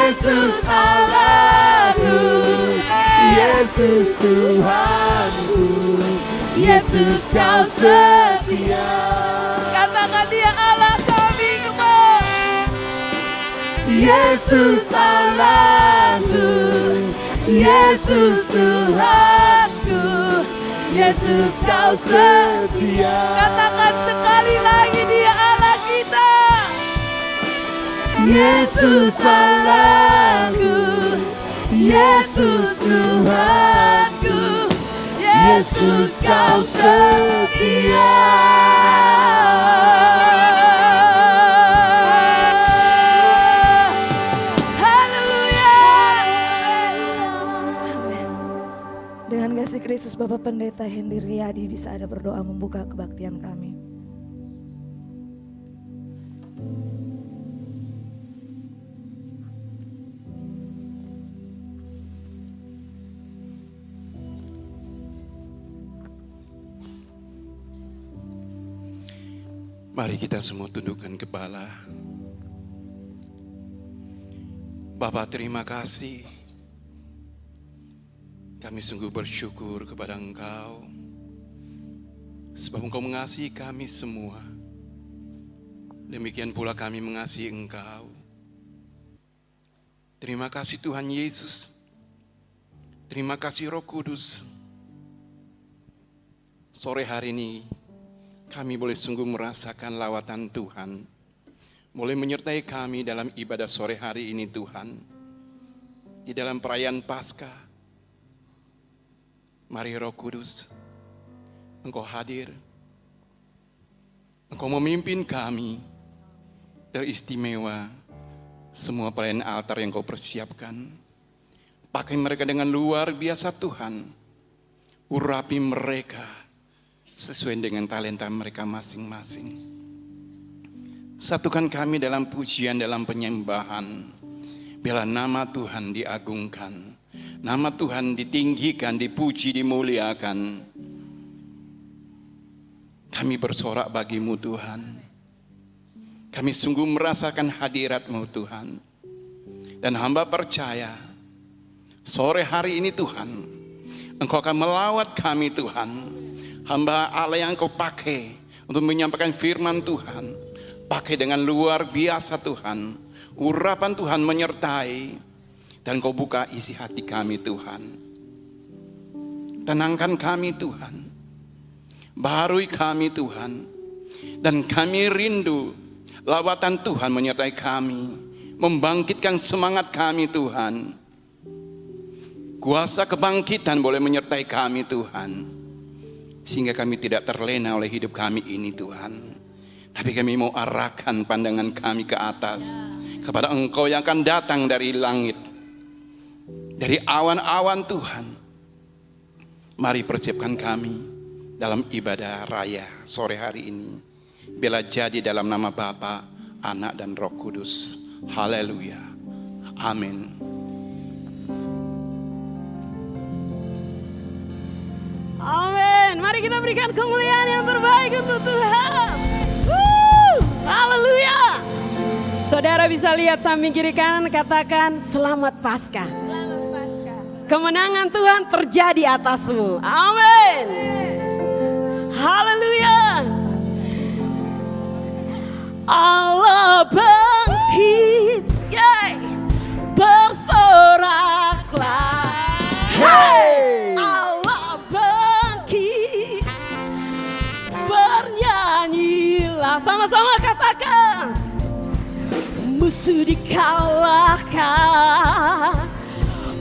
Yesus Allahku, Yesus Tuhanku, Yesus kau setia. Katakan dia Allah kami, kembali. Yesus Allahku, Yesus Tuhanku, Yesus kau setia. Katakan sekali lagi dia Allah kita. Yesus Allahku, Yesus Tuhanku, Yesus kau setia. Dengan kasih Kristus Bapak Pendeta Hendy Riyadi bisa ada berdoa membuka kebaktian kami. Mari kita semua tundukkan kepala. Bapa, terima kasih. Kami sungguh bersyukur kepada Engkau, sebab Engkau mengasihi kami semua. Demikian pula kami mengasihi Engkau. Terima kasih Tuhan Yesus. Terima kasih Roh Kudus. Sore hari ini kami boleh sungguh merasakan lawatan Tuhan. Boleh menyertai kami dalam ibadah sore hari ini Tuhan. Di dalam perayaan Paskah. Mari Roh Kudus, Engkau hadir. Engkau memimpin kami teristimewa. Semua pelayan altar yang Kau persiapkan. Pakai mereka dengan luar biasa Tuhan. Urapi mereka sesuai dengan talenta mereka masing-masing. Satukan kami dalam pujian, dalam penyembahan. Biarlah nama Tuhan diagungkan. Nama Tuhan ditinggikan, dipuji, dimuliakan. Kami bersorak bagi-Mu Tuhan. Kami sungguh merasakan hadirat-Mu Tuhan. Dan hamba percaya, sore hari ini Tuhan, Engkau akan melawat kami Tuhan. Hamba Allah yang Engkau pakai untuk menyampaikan firman Tuhan. Pakai dengan luar biasa Tuhan. Urapan Tuhan menyertai. Dan Kau buka isi hati kami Tuhan. Tenangkan kami Tuhan. Baharui kami Tuhan. Dan kami rindu lawatan Tuhan menyertai kami. Membangkitkan semangat kami Tuhan. Kuasa kebangkitan boleh menyertai kami Tuhan. Sehingga kami tidak terlena oleh hidup kami ini Tuhan. Tapi kami mau arahkan pandangan kami ke atas. Kepada Engkau yang akan datang dari langit. Dari awan-awan Tuhan. Mari persiapkan kami dalam ibadah raya sore hari ini. Bila jadi dalam nama Bapa, Anak dan Roh Kudus. Haleluya. Amin. Amin. Mari kita berikan kemuliaan yang terbaik untuk Tuhan. Haleluya. Saudara bisa lihat samping kiri kanan, katakan selamat Paskah. Kemenangan Tuhan terjadi atasmu. Amin. Haleluya. Allah bangkit. Bersoraklah. Hey. Allah bangkit. Bernyanyilah. Sama-sama katakan. Musuh dikalahkan.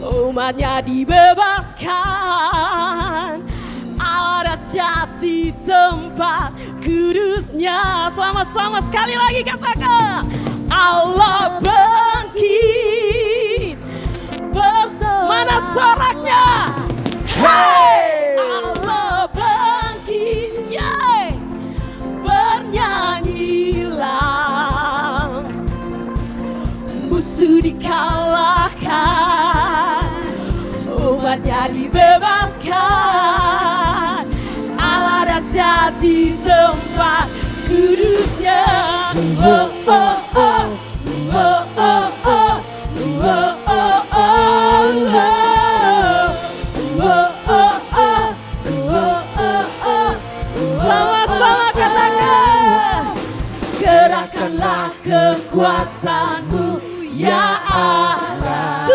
Umatnya dibebaskan. Allah jati tempat kudusnya. Sama-sama sekali lagi katakan. Allah bangkit. Mana soraknya? Hey! Allah bangkit. Bernyanyilah. Musuh dikalahkan. Umatnya dibebaskan. Allah dahsyat di tempat kudusnya. Oh, oh, oh, oh, oh, oh, oh. ya Allah.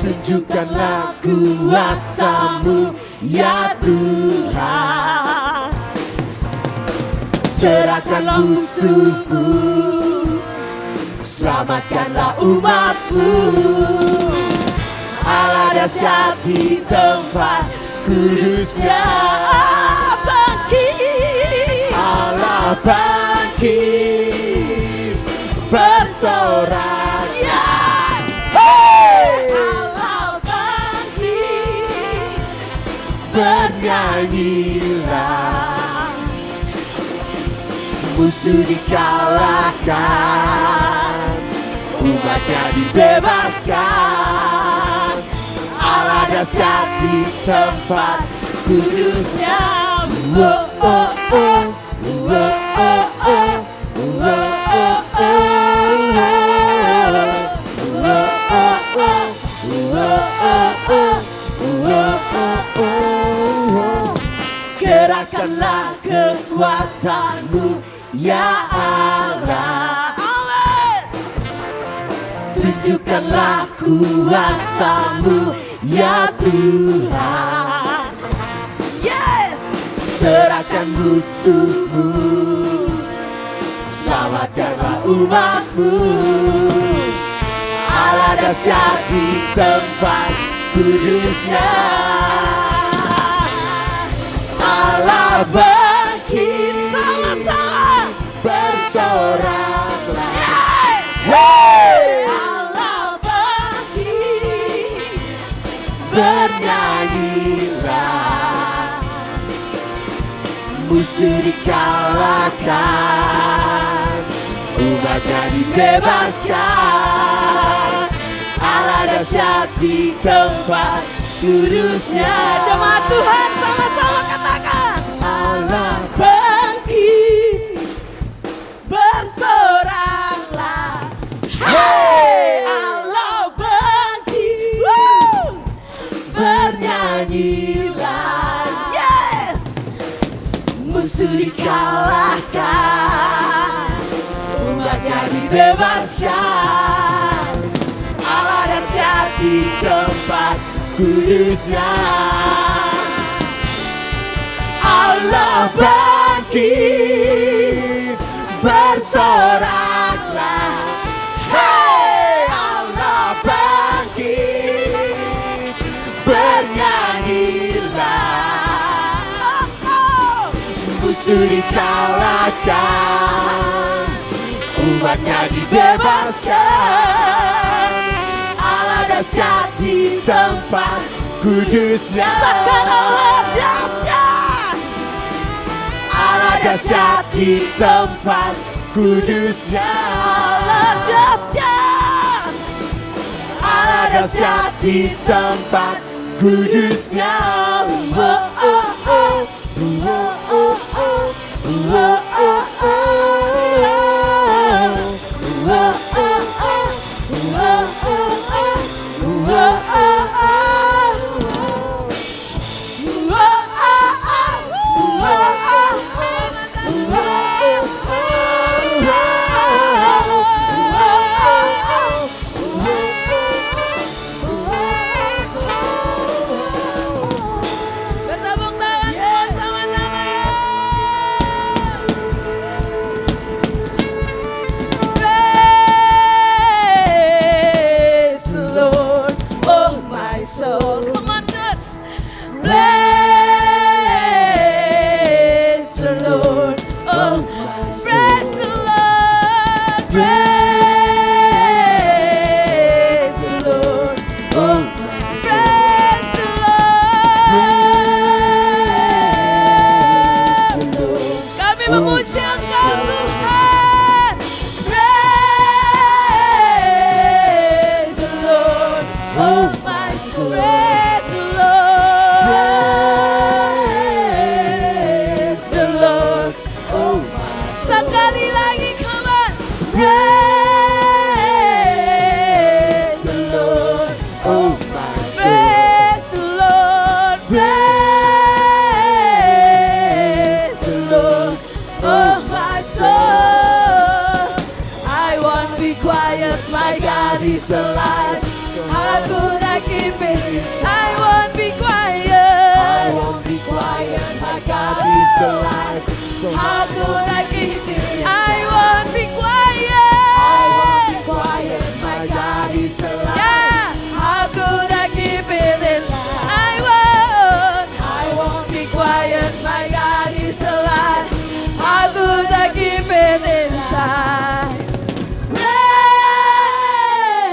Tunjukkanlah kuasa-Mu ya Tuhan. Serahkan musuh-Mu, selamatkanlah umat-Mu. Allah dahsyat di tempat kudusnya. Allah bangkit bersorak. Allah bangkit bernyanyilah. Musuh dikalahkan, umatnya dibebaskan. Allah dahsyat di tempat kudusnya. Oh, oh, oh. Gerakkanlah kekuatan-Mu ya Allah. Tunjukkanlah kuasa-Mu ya Tuhan. Yes. Serahkan musuh-Mu, selamatkanlah umat-Mu. Allah dahsyat di tempat kudusnya. Allah bangkit, sama-sama bersoraklah. Hey! Allah bangkit, bernyanyilah. Musuh dikalahkan, umatnya dibebaskan. Allah dahsyat di tempat kudusnya. Jemaat Tuhan sama-sama katakan. Allah bangkit, bersoraklah. Hey! Allah bangkit, bernyanyilah. Yes! Musuh dikalahkan, umatnya dibebaskan. Allah dahsyat di tempat kudusnya. Allah bangkit, bersoraklah. Hey! Allah bangkit, bernyanyilah. Musuh dikalahkan, umatnya dibebaskan. Allah dahsyat di tempat kudusnya. Allah dahsyat. Allah dahsyat di tempat kudusnya. Allah dahsyat. Allah dahsyat di tempat kudusnya. Oh, oh, oh. Oh, oh, oh. Oh, oh, oh. Bertepuk tangan semua sama-sama ya. be quiet, my God is alive. How could I keep it? I won't be quiet. I won't be quiet, my God is alive. So How could I keep it? I won't be quiet. I won't be quiet, my God is alive. Yeah. How could I keep it inside? I won't be quiet. My God is alive. How could I keep it inside?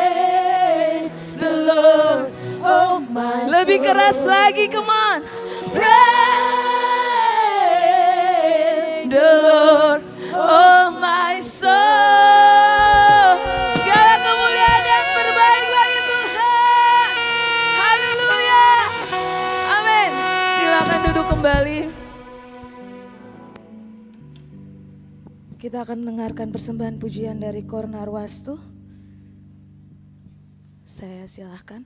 Praise the Lord, oh my. Lebih keras lagi, come on. Praise the Lord, oh my soul. Segala kemuliaan yang terbaik bagi Tuhan. Haleluya. Amin. Silakan duduk kembali. Kita akan mendengarkan persembahan pujian dari Kor Narwastu. Saya silahkan.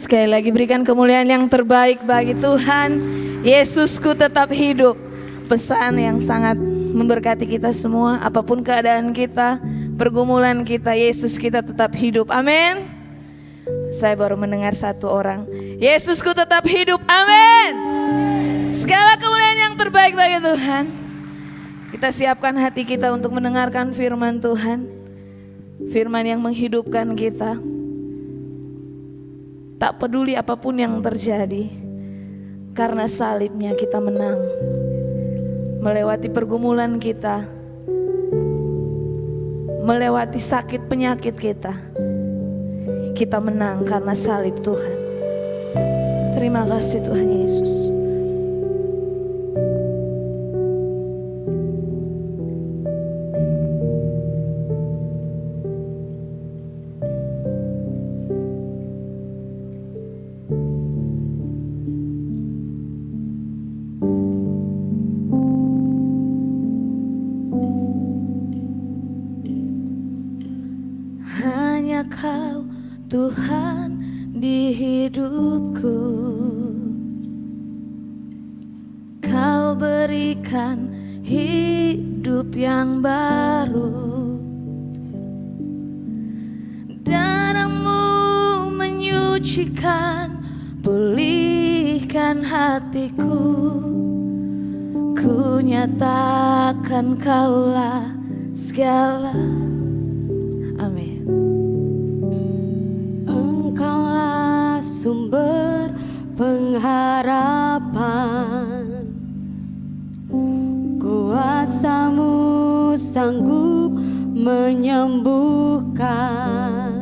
Sekali lagi berikan kemuliaan yang terbaik bagi Tuhan. Yesusku tetap hidup. Pesan yang sangat memberkati kita semua. Apapun keadaan kita, pergumulan kita, Yesus kita tetap hidup. Amin. Saya baru mendengar satu orang. Yesusku tetap hidup. Amin. Segala kemuliaan yang terbaik bagi Tuhan. Kita siapkan hati kita untuk mendengarkan firman Tuhan. Firman yang menghidupkan kita. Tak peduli apapun yang terjadi, karena salibnya kita menang. Melewati pergumulan kita, melewati sakit penyakit kita menang karena salib Tuhan. Terima kasih Tuhan Yesus. Hanya Kau Tuhan di hidupku. Kau berikan hidup yang baru. Darah-Mu menyucikan, pulihkan hatiku. Ku nyatakan Kaulah segala. Amin. Engkaulah sumber pengharapan, kuasa-Mu sanggup menyembuhkan.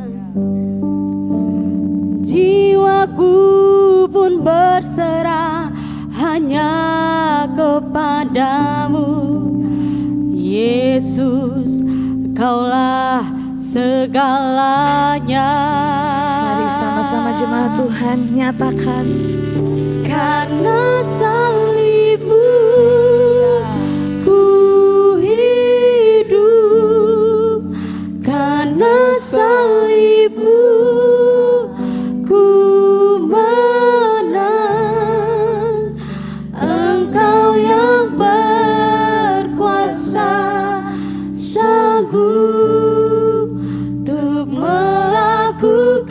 Jiwaku pun berserah hanya kepadamu, Yesus, Kaulah segalanya. Mari sama-sama jemaat Tuhan nyatakan. Karena salib-Mu ku hidup, karena salib-Mu ku menang. Engkau yang berkuasa sanggup untuk melakukan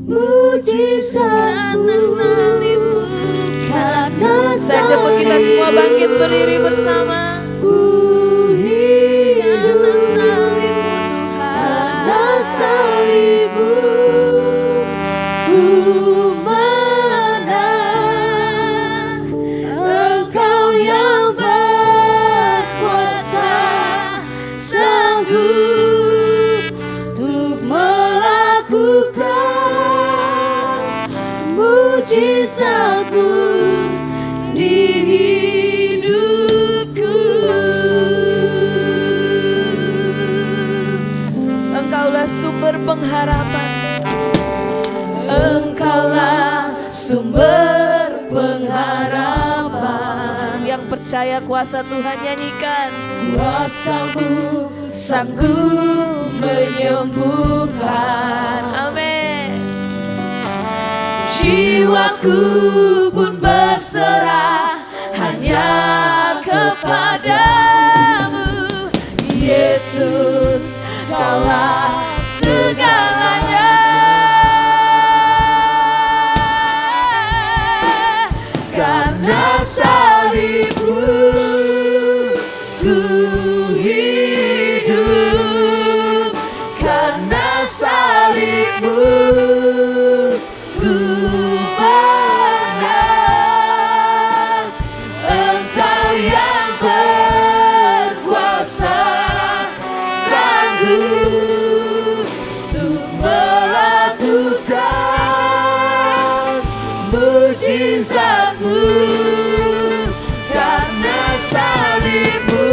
mujizat-Mu. Karena salib-Mu, karena saja kita semua bangkit berdiri bersama. ku hidup, Karena salib-Mu Tuhan, karena salib-Mu ku menang. Engkau yang berkuasa sanggup untuk melakukan mujizat-Mu di hidupku. Engkaulah sumber pengharapan. Engkaulah sumber pengharapan. Yang percaya kuasa Tuhan nyanyikan. Kuasa-Mu Sanggup menyembuhkan. Amin. Jiwaku pun berserah hanya kepadamu, Yesus, Kaulah segalanya. Karena salib-Mu ku hidup, karena salib-Mu ku menang. Engkau yang berkuasa sanggup untuk melakukan mujizat-Mu. Karena salib-Mu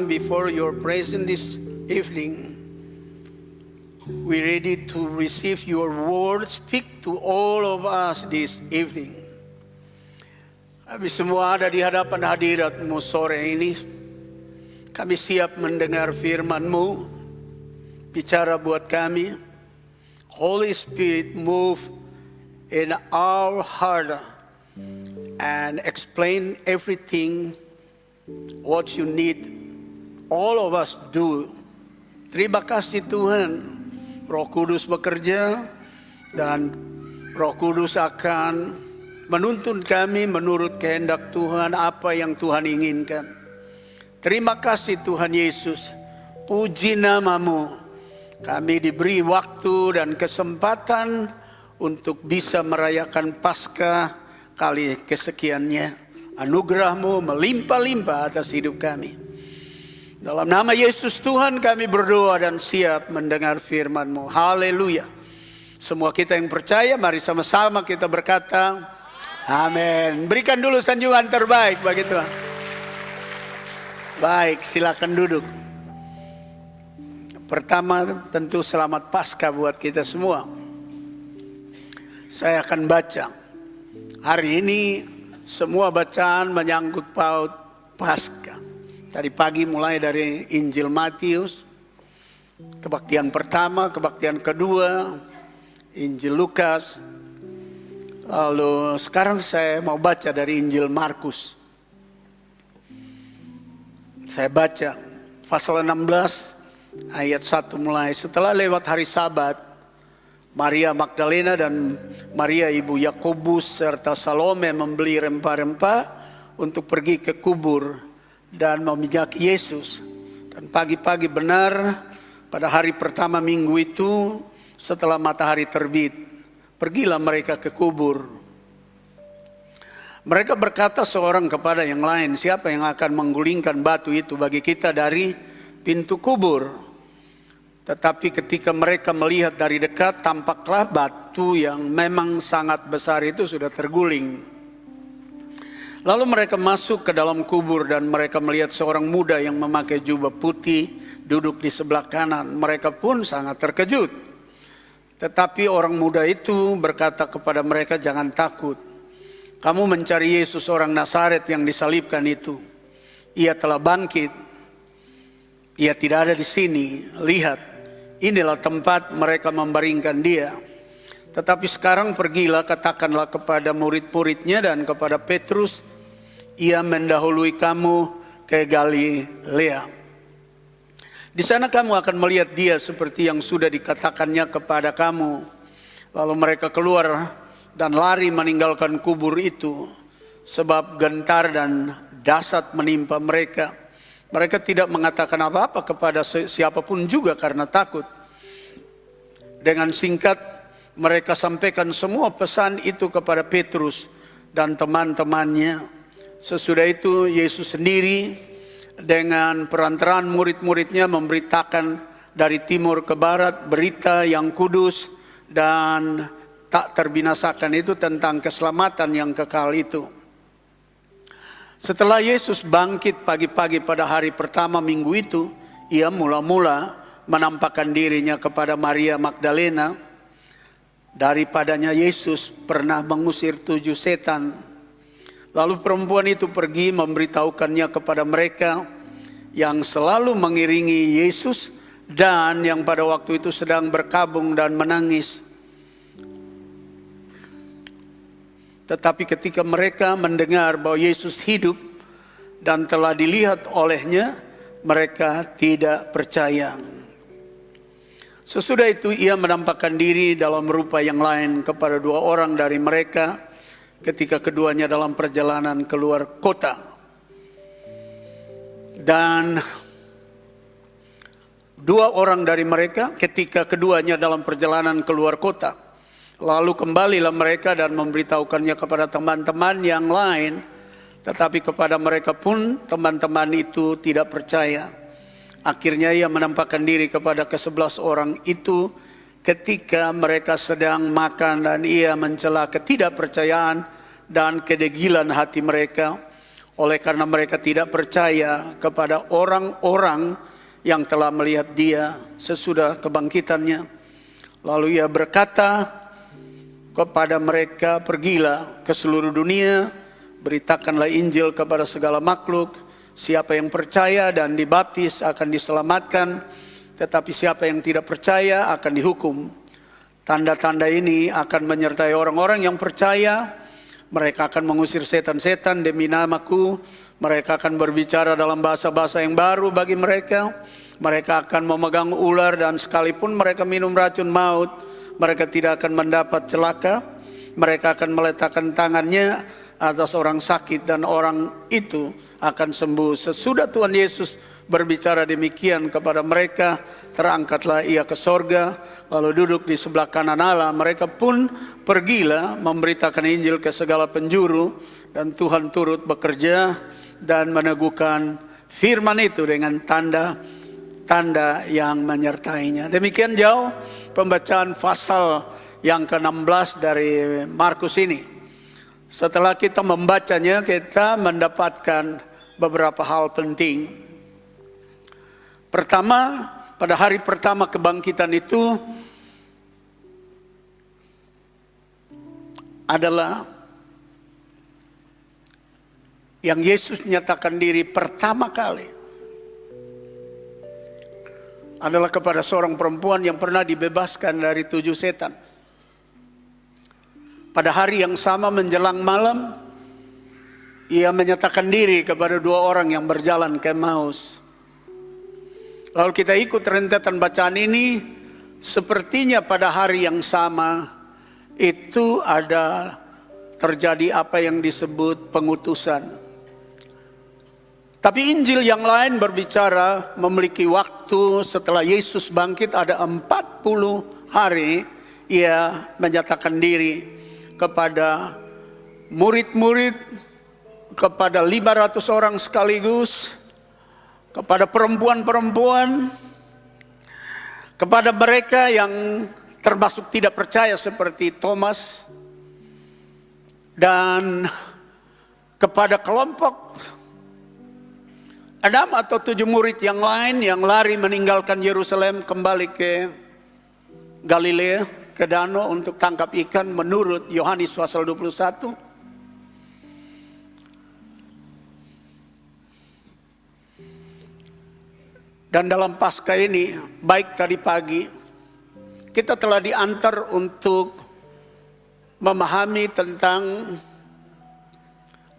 come before your presence this evening, we ready to receive your word. Speak to all of us this evening. Kami semua ada di hadapan hadirat-Mu sore ini. Kami siap mendengar firman-Mu. Bicara buat kami. Holy Spirit, move in our heart and explain everything what you need. All of us do. Terima kasih Tuhan. Roh Kudus bekerja dan Roh Kudus akan menuntun kami menurut kehendak Tuhan, apa yang Tuhan inginkan. Terima kasih Tuhan Yesus. Puji nama-Mu. Kami diberi waktu dan kesempatan untuk bisa merayakan Paskah kali kesekiannya. Anugerah-Mu melimpah-limpah atas hidup kami. Dalam nama Yesus Tuhan kami berdoa dan siap mendengar firman-Mu. Haleluya. Semua kita yang percaya, mari sama-sama kita berkata, amin. Berikan dulu sanjungan terbaik bagi Tuhan. Baik, silakan duduk. Pertama tentu selamat Paskah buat kita semua. Saya akan baca. Hari ini semua bacaan menyangkut paut Paskah. Tadi pagi mulai dari Injil Matius, kebaktian pertama, kebaktian kedua, Injil Lukas. Lalu sekarang saya mau baca dari Injil Markus. Saya baca pasal 16 ayat 1 mulai. Setelah lewat hari Sabat, Maria Magdalena dan Maria ibu Yakobus serta Salome membeli rempah-rempah untuk pergi ke kubur dan meminyaki Yesus. Dan pagi-pagi benar pada hari pertama minggu itu setelah matahari terbit, pergilah mereka ke kubur. Mereka berkata seorang kepada yang lain, siapa yang akan menggulingkan batu itu bagi kita dari pintu kubur? Tetapi ketika mereka melihat dari dekat, tampaklah batu yang memang sangat besar itu sudah terguling. Lalu mereka masuk ke dalam kubur dan mereka melihat seorang muda yang memakai jubah putih duduk di sebelah kanan. Mereka pun sangat terkejut. Tetapi orang muda itu berkata kepada mereka, jangan takut. Kamu mencari Yesus orang Nazaret yang disalibkan itu. Ia telah bangkit. Ia tidak ada di sini. Lihat, inilah tempat mereka membaringkan dia. Tetapi sekarang pergilah, katakanlah kepada murid-muridnya dan kepada Petrus, ia mendahului kamu ke Galilea. Di sana kamu akan melihat dia seperti yang sudah dikatakannya kepada kamu. Lalu mereka keluar dan lari meninggalkan kubur itu, sebab gentar dan dahsyat menimpa mereka. Mereka tidak mengatakan apa-apa kepada siapapun juga karena takut. Dengan singkat mereka sampaikan semua pesan itu kepada Petrus dan teman-temannya. Sesudah itu Yesus sendiri dengan perantaraan murid-muridnya memberitakan dari timur ke barat berita yang kudus dan tak terbinasakan itu tentang keselamatan yang kekal itu. Setelah Yesus bangkit pagi-pagi pada hari pertama minggu itu, ia mula-mula menampakkan dirinya kepada Maria Magdalena. Daripadanya Yesus pernah mengusir 7 setan. Lalu perempuan itu pergi memberitahukannya kepada mereka yang selalu mengiringi Yesus dan yang pada waktu itu sedang berkabung dan menangis. Tetapi ketika mereka mendengar bahwa Yesus hidup dan telah dilihat olehnya, mereka tidak percaya. Sesudah itu ia menampakkan diri dalam rupa yang lain kepada 2 orang dari mereka ketika keduanya dalam perjalanan keluar kota. Dan 2 orang dari mereka ketika keduanya dalam perjalanan keluar kota. Lalu kembalilah mereka dan memberitahukannya kepada teman-teman yang lain. Tetapi kepada mereka pun teman-teman itu tidak percaya. Akhirnya ia menampakkan diri kepada ke-11 orang itu ketika mereka sedang makan dan ia mencela ketidakpercayaan dan kedegilan hati mereka. oleh karena mereka tidak percaya kepada orang-orang yang telah melihat dia sesudah kebangkitannya. Lalu ia berkata kepada mereka, pergilah ke seluruh dunia, beritakanlah Injil kepada segala makhluk. Siapa yang percaya dan dibaptis akan diselamatkan, tetapi siapa yang tidak percaya akan dihukum. Tanda-tanda ini akan menyertai orang-orang yang percaya. Mereka akan mengusir setan-setan demi namaku. Mereka akan berbicara dalam bahasa-bahasa yang baru bagi mereka. Mereka akan memegang ular dan sekalipun mereka minum racun maut, mereka tidak akan mendapat celaka. Mereka akan meletakkan tangannya atas orang sakit dan orang itu akan sembuh. Sesudah Tuhan Yesus berbicara demikian kepada mereka, terangkatlah ia ke sorga, lalu duduk di sebelah kanan Allah. Mereka pun pergilah memberitakan Injil ke segala penjuru, dan Tuhan turut bekerja dan meneguhkan firman itu dengan tanda-tanda yang menyertainya. Demikian jauh pembacaan pasal yang ke-16 dari Markus ini. Setelah kita membacanya, kita mendapatkan beberapa hal penting. Pertama, pada hari pertama kebangkitan itu adalah yang Yesus menyatakan diri pertama kali adalah kepada seorang perempuan yang pernah dibebaskan dari 7 setan. Pada hari yang sama menjelang malam, ia menyatakan diri kepada 2 orang yang berjalan ke Emmaus. Lalu kita ikut rentetan bacaan ini, sepertinya pada hari yang sama itu ada terjadi apa yang disebut pengutusan. Tapi Injil yang lain berbicara memiliki waktu setelah Yesus bangkit ada 40 hari ia menyatakan diri kepada murid-murid, kepada 500 orang sekaligus, kepada perempuan-perempuan, kepada mereka yang termasuk tidak percaya seperti Thomas, dan kepada kelompok 6 atau 7 murid yang lain yang lari meninggalkan Yerusalem kembali ke Galilea, ke danau untuk tangkap ikan menurut Yohanes pasal 21. Dan dalam Paskah ini, baik tadi pagi, kita telah diantar untuk memahami tentang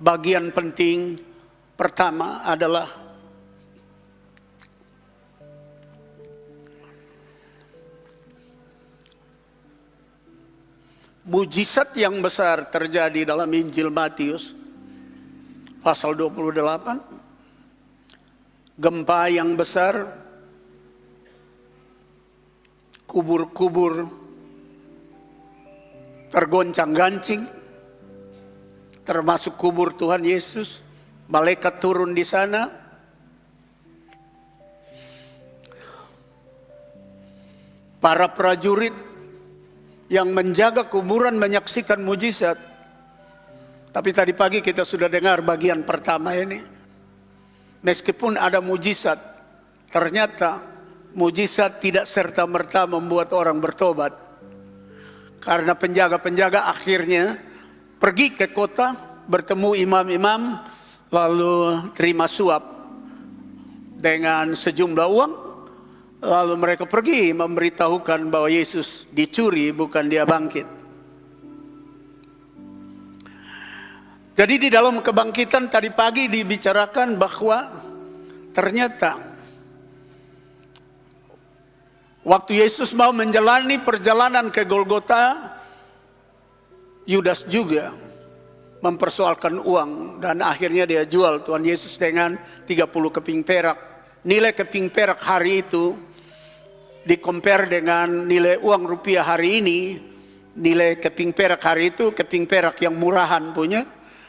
bagian penting. Pertama adalah mujizat yang besar terjadi dalam Injil Matius pasal 28. Gempa yang besar, kubur-kubur tergoncang-gancing, termasuk kubur Tuhan Yesus. Malaikat turun di sana. Para prajurit yang menjaga kuburan menyaksikan mujizat. Tapi tadi pagi kita sudah dengar bagian pertama ini. Meskipun ada mujizat, ternyata mujizat tidak serta-merta membuat orang bertobat. Karena penjaga-penjaga akhirnya pergi ke kota, bertemu imam-imam, lalu terima suap dengan sejumlah uang. Lalu mereka pergi memberitahukan bahwa Yesus dicuri, bukan dia bangkit. Jadi di dalam kebangkitan tadi pagi dibicarakan bahwa ternyata waktu Yesus mau menjalani perjalanan ke Golgota, Yudas juga mempersoalkan uang dan akhirnya dia jual Tuhan Yesus dengan 30 keping perak. Nilai keping perak hari itu di-compare dengan nilai uang rupiah hari ini. Nilai keping perak hari itu keping perak yang murahan punya,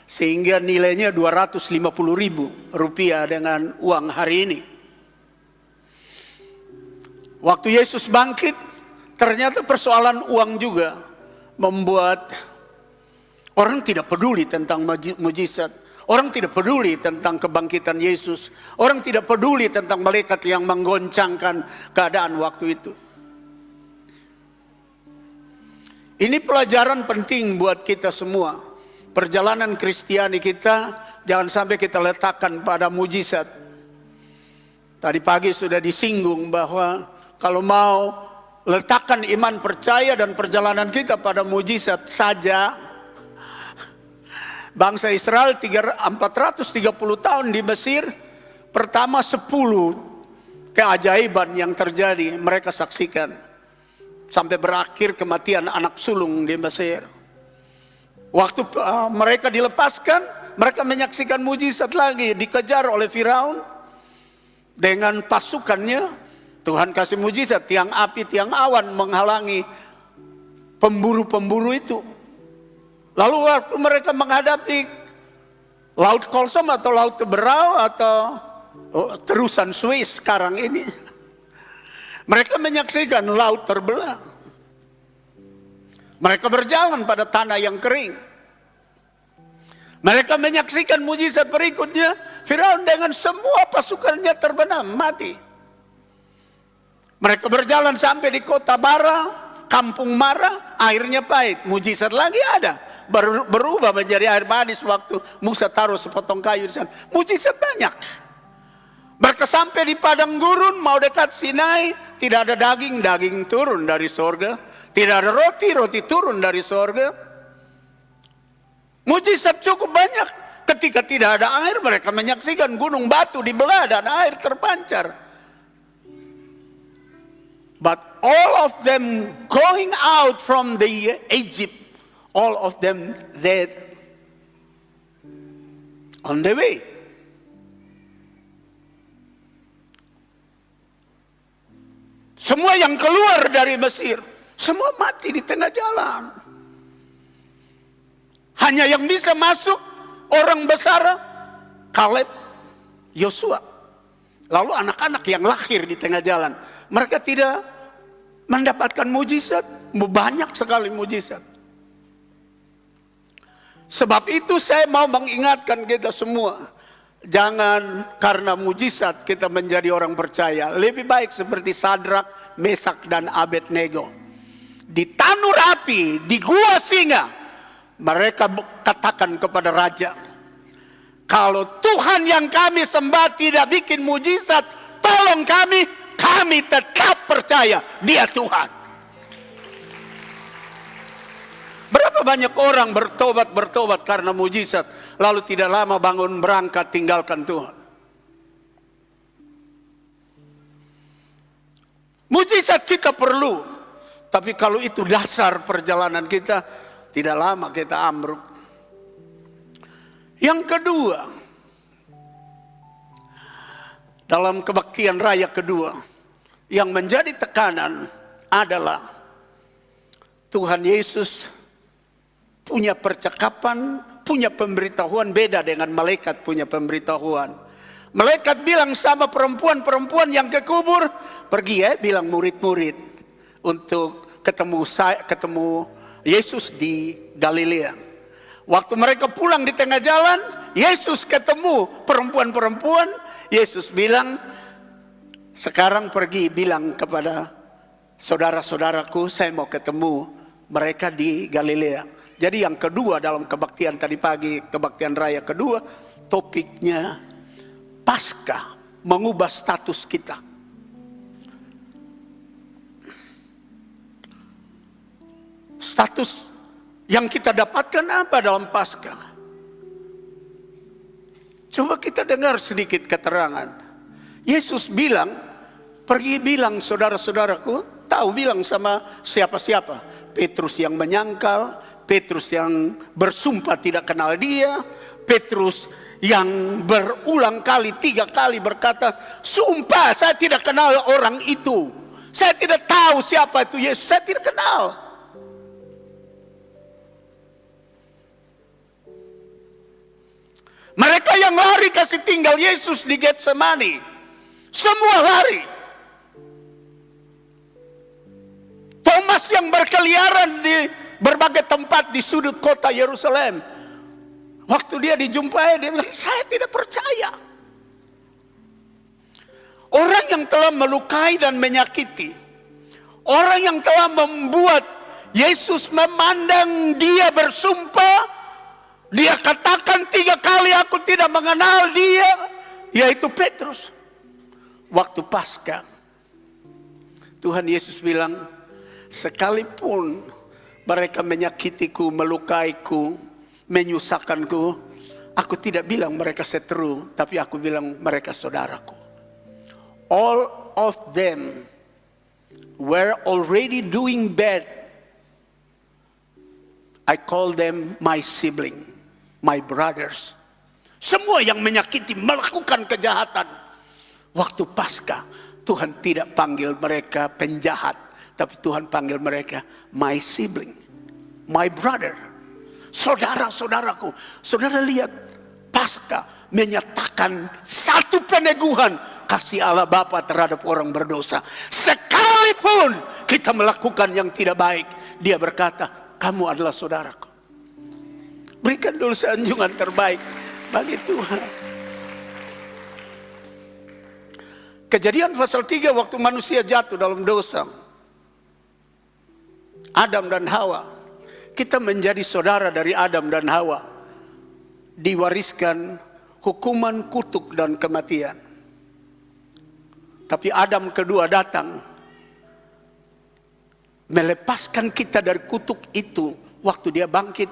sehingga nilainya 250.000 rupiah dengan uang hari ini. Waktu Yesus bangkit, ternyata persoalan uang juga membuat orang tidak peduli tentang mujizat. Orang tidak peduli tentang kebangkitan Yesus. Orang tidak peduli tentang malaikat yang menggoncangkan keadaan waktu itu. Ini pelajaran penting buat kita semua. Perjalanan Kristiani kita jangan sampai kita letakkan pada mujizat. Tadi pagi sudah disinggung bahwa kalau mau letakkan iman percaya dan perjalanan kita pada mujizat saja, bangsa Israel 430 tahun di Mesir, pertama 10 keajaiban yang terjadi mereka saksikan. Sampai berakhir kematian anak sulung di Mesir. Waktu mereka dilepaskan, mereka menyaksikan mujizat lagi, dikejar oleh Firaun dengan pasukannya. Tuhan kasih mujizat, tiang api, tiang awan menghalangi pemburu-pemburu itu. Lalu waktu mereka menghadapi Laut Kolsom atau Laut Teberau atau terusan Suez sekarang ini, mereka menyaksikan laut terbelah. Mereka berjalan pada tanah yang kering. Mereka menyaksikan mujizat berikutnya, Firaun dengan semua pasukannya terbenam, mati. Mereka berjalan sampai di kota Bara, kampung Mara, airnya pahit. Mujizat lagi ada. Berubah menjadi air manis waktu Musa taruh sepotong kayu di sana. Mujizat banyak. Mereka sampai di padang gurun, mau dekat Sinai, tidak ada daging, daging turun dari sorga. Tidak ada roti, roti turun dari sorga. Mujizat cukup banyak. Ketika tidak ada air, mereka menyaksikan gunung batu dibelah dan air terpancar. But all of them going out from the Egypt, all of them dead on the way. Semua yang keluar dari Mesir, semua mati di tengah jalan. Hanya yang bisa masuk orang besar, Kaleb, Yosua. Lalu anak-anak yang lahir di tengah jalan, mereka tidak mendapatkan mujizat. Banyak sekali mujizat. Sebab itu saya mau mengingatkan kita semua, jangan karena mujizat kita menjadi orang percaya. Lebih baik seperti Sadrak, Mesak dan Abednego. Di tanur api, di gua singa, mereka katakan kepada raja, kalau Tuhan yang kami sembah tidak bikin mujizat, tolong kami tetap percaya dia Tuhan. Berapa banyak orang bertobat karena mujizat, lalu tidak lama bangun berangkat tinggalkan Tuhan. Mujizat kita perlu, tapi kalau itu dasar perjalanan kita, tidak lama kita ambruk. Yang kedua, dalam kebaktian raya kedua, yang menjadi tekanan adalah Tuhan Yesus punya percakapan, punya pemberitahuan beda dengan malaikat punya pemberitahuan. Malaikat bilang sama perempuan-perempuan yang ke kubur, pergi bilang murid-murid untuk ketemu Yesus di Galilea. Waktu mereka pulang di tengah jalan, Yesus ketemu perempuan-perempuan. Yesus bilang, sekarang pergi bilang kepada saudara-saudaraku, saya mau ketemu mereka di Galilea. Jadi yang kedua dalam kebaktian tadi pagi, kebaktian raya kedua, topiknya Paskah, mengubah status kita. Status yang kita dapatkan apa dalam Paskah? Coba kita dengar sedikit keterangan. Yesus bilang, pergi bilang saudara-saudaraku, tahu bilang sama siapa-siapa. Petrus yang menyangkal, Petrus yang bersumpah tidak kenal dia, Petrus yang berulang kali 3 kali berkata, sumpah saya tidak kenal orang itu. Saya tidak tahu siapa itu Yesus, saya tidak kenal. Mereka yang lari kasih tinggal Yesus di Getsemani, semua lari. Thomas yang berkeliaran di berbagai tempat di sudut kota Yerusalem. Waktu dia dijumpai, dia bilang, saya tidak percaya. Orang yang telah melukai dan menyakiti, orang yang telah membuat Yesus memandang dia bersumpah, dia katakan 3 kali aku tidak mengenal dia, yaitu Petrus. Waktu Paskah, Tuhan Yesus bilang, sekalipun mereka menyakitiku, melukaiku, menyusahkanku, aku tidak bilang mereka seteru, tapi aku bilang mereka saudaraku. All of them were already doing bad. I call them my sibling, my brothers. Semua yang menyakiti, melakukan kejahatan. Waktu Paskah, Tuhan tidak panggil mereka penjahat, tapi Tuhan panggil mereka my sibling, my brother, saudara-saudaraku. Saudara lihat, Paskah menyatakan satu peneguhan kasih Allah Bapa terhadap orang berdosa. Sekalipun kita melakukan yang tidak baik, Dia berkata, kamu adalah saudaraku. Berikan dulu sanjungan terbaik bagi Tuhan. Kejadian pasal 3, waktu manusia jatuh dalam dosa, Adam dan Hawa, kita menjadi saudara dari Adam dan Hawa, diwariskan hukuman kutuk dan kematian. Tapi Adam kedua datang, melepaskan kita dari kutuk itu. Waktu dia bangkit,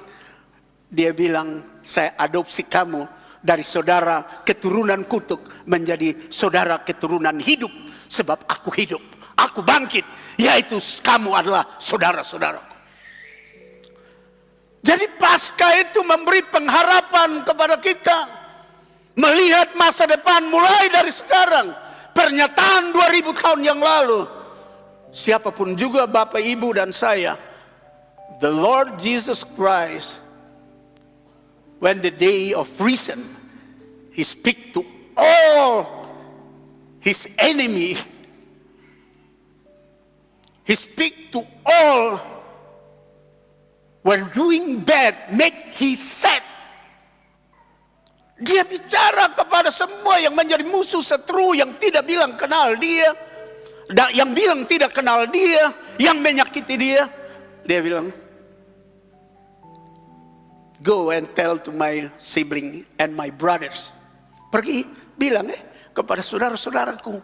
dia bilang, saya adopsi kamu dari saudara keturunan kutuk menjadi saudara keturunan hidup. Sebab aku hidup, aku bangkit, yaitu kamu adalah saudara-saudaraku. Jadi Paskah itu memberi pengharapan kepada kita, melihat masa depan mulai dari sekarang. Pernyataan 2000 tahun yang lalu, siapapun juga Bapak Ibu dan saya, the Lord Jesus Christ, when the day of reason, He speak to all His enemy. He speak to all when doing bad, make He sad. Dia bicara kepada semua yang menjadi musuh, seteru, yang tidak bilang kenal dia, yang bilang tidak kenal dia, yang menyakiti dia. Dia bilang, go and tell to my sibling and my brothers. Pergi bilang kepada saudara-saudaraku.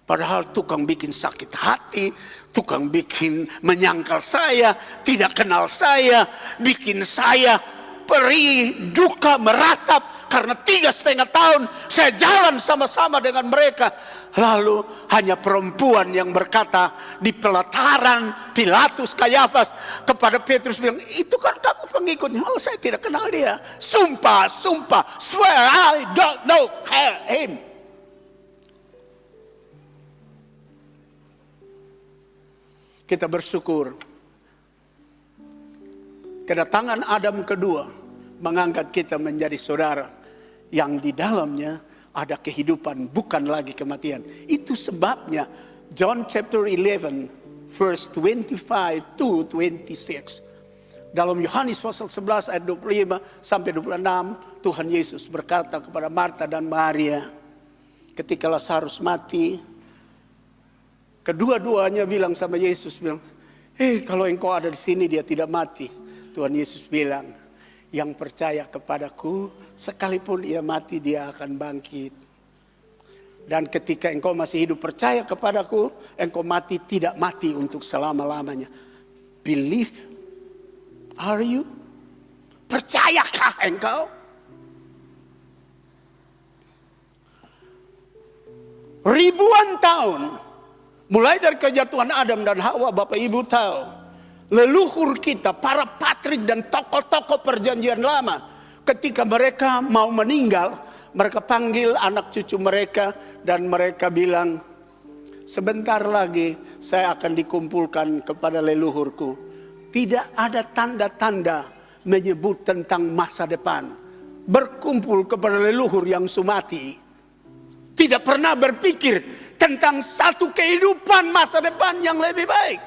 Padahal tukang bikin sakit hati, tukang bikin menyangkal saya, tidak kenal saya, bikin saya perih, duka, meratap. Karena 3,5 tahun saya jalan sama-sama dengan mereka. Lalu hanya perempuan yang berkata di pelataran, Pilatus, Kayafas, kepada Petrus bilang, itu kan kamu pengikutnya. Oh, saya tidak kenal dia. Sumpah, swear I don't know him. Kita bersyukur kedatangan Adam kedua mengangkat kita menjadi saudara yang di dalamnya ada kehidupan, bukan lagi kematian. Itu sebabnya John chapter 11 verse 25 to 26. Dalam Yohanes pasal 11 ayat 25 sampai 26, Tuhan Yesus berkata kepada Marta dan Maria, ketika Lazarus mati, kedua-duanya bilang sama Yesus, bilang, kalau engkau ada di sini dia tidak mati. Tuhan Yesus bilang, yang percaya kepadaku, sekalipun ia mati dia akan bangkit. Dan ketika engkau masih hidup percaya kepadaku, engkau mati tidak mati untuk selama-lamanya. Believe, are you? Percayakah engkau? Ribuan tahun, mulai dari kejatuhan Adam dan Hawa, Bapak Ibu tahu, leluhur kita, para patrik dan tokoh-tokoh perjanjian lama, ketika mereka mau meninggal, mereka panggil anak cucu mereka dan mereka bilang, sebentar lagi saya akan dikumpulkan kepada leluhurku. Tidak ada tanda-tanda menyebut tentang masa depan. Berkumpul kepada leluhur yang sumati. Tidak pernah berpikir tentang satu kehidupan masa depan yang lebih baik.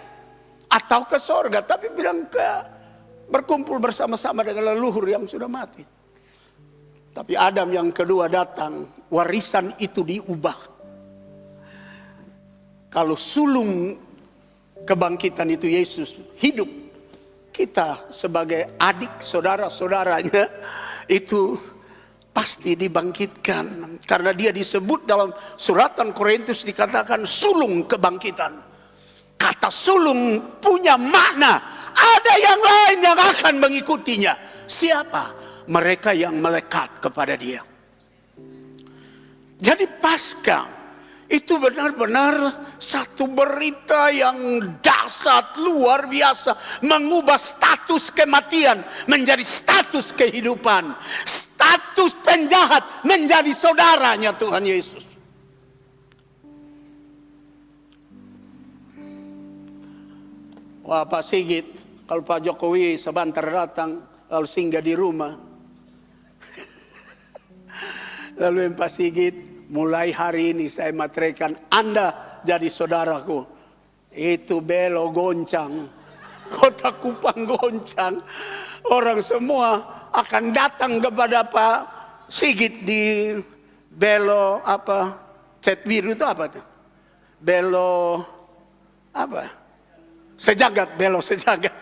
Atau ke sorga, tapi bilang berkumpul bersama-sama dengan leluhur yang sudah mati. Tapi Adam yang kedua datang, warisan itu diubah. Kalau sulung kebangkitan itu Yesus hidup, kita sebagai adik saudara-saudaranya itu pasti dibangkitkan. Karena dia disebut dalam suratan Korintus dikatakan sulung kebangkitan. Kata sulung punya makna. Ada yang lain yang akan mengikutinya. Siapa? Mereka yang melekat kepada dia. Jadi Paskah itu benar-benar satu berita yang dahsyat, luar biasa. Mengubah status kematian menjadi status kehidupan. Status penjahat menjadi saudaranya Tuhan Yesus. Wah, Pak Sigit, kalau Pak Jokowi sebentar datang lalu singgah di rumah, lalu Pak Sigit, mulai hari ini saya materaikan Anda jadi saudaraku. Itu Belo goncang, kota Kupang goncang. Orang semua akan datang kepada Pak Sigit di Belo apa? Cet biru itu apa tuh? Belo apa? Sejagat, Belo sejagat.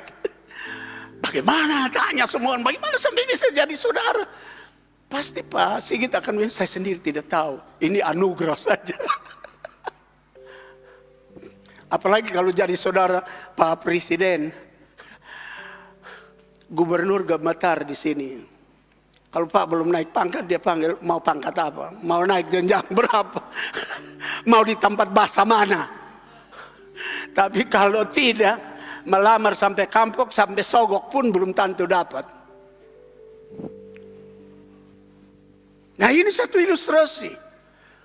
Bagaimana tanya semua, bagaimana sampai bisa jadi saudara? Pasti Pak Sigit akan bilang, saya sendiri tidak tahu. Ini anugerah saja. Apalagi kalau jadi saudara Pak Presiden. Gubernur gemetar di sini. Kalau Pak belum naik pangkat, dia panggil mau pangkat apa? Mau naik jenjang berapa? Mau di tempat bahasa mana? Tapi kalau tidak, melamar sampai kampung, sampai sogok pun belum tentu dapat. Nah, ini satu ilustrasi.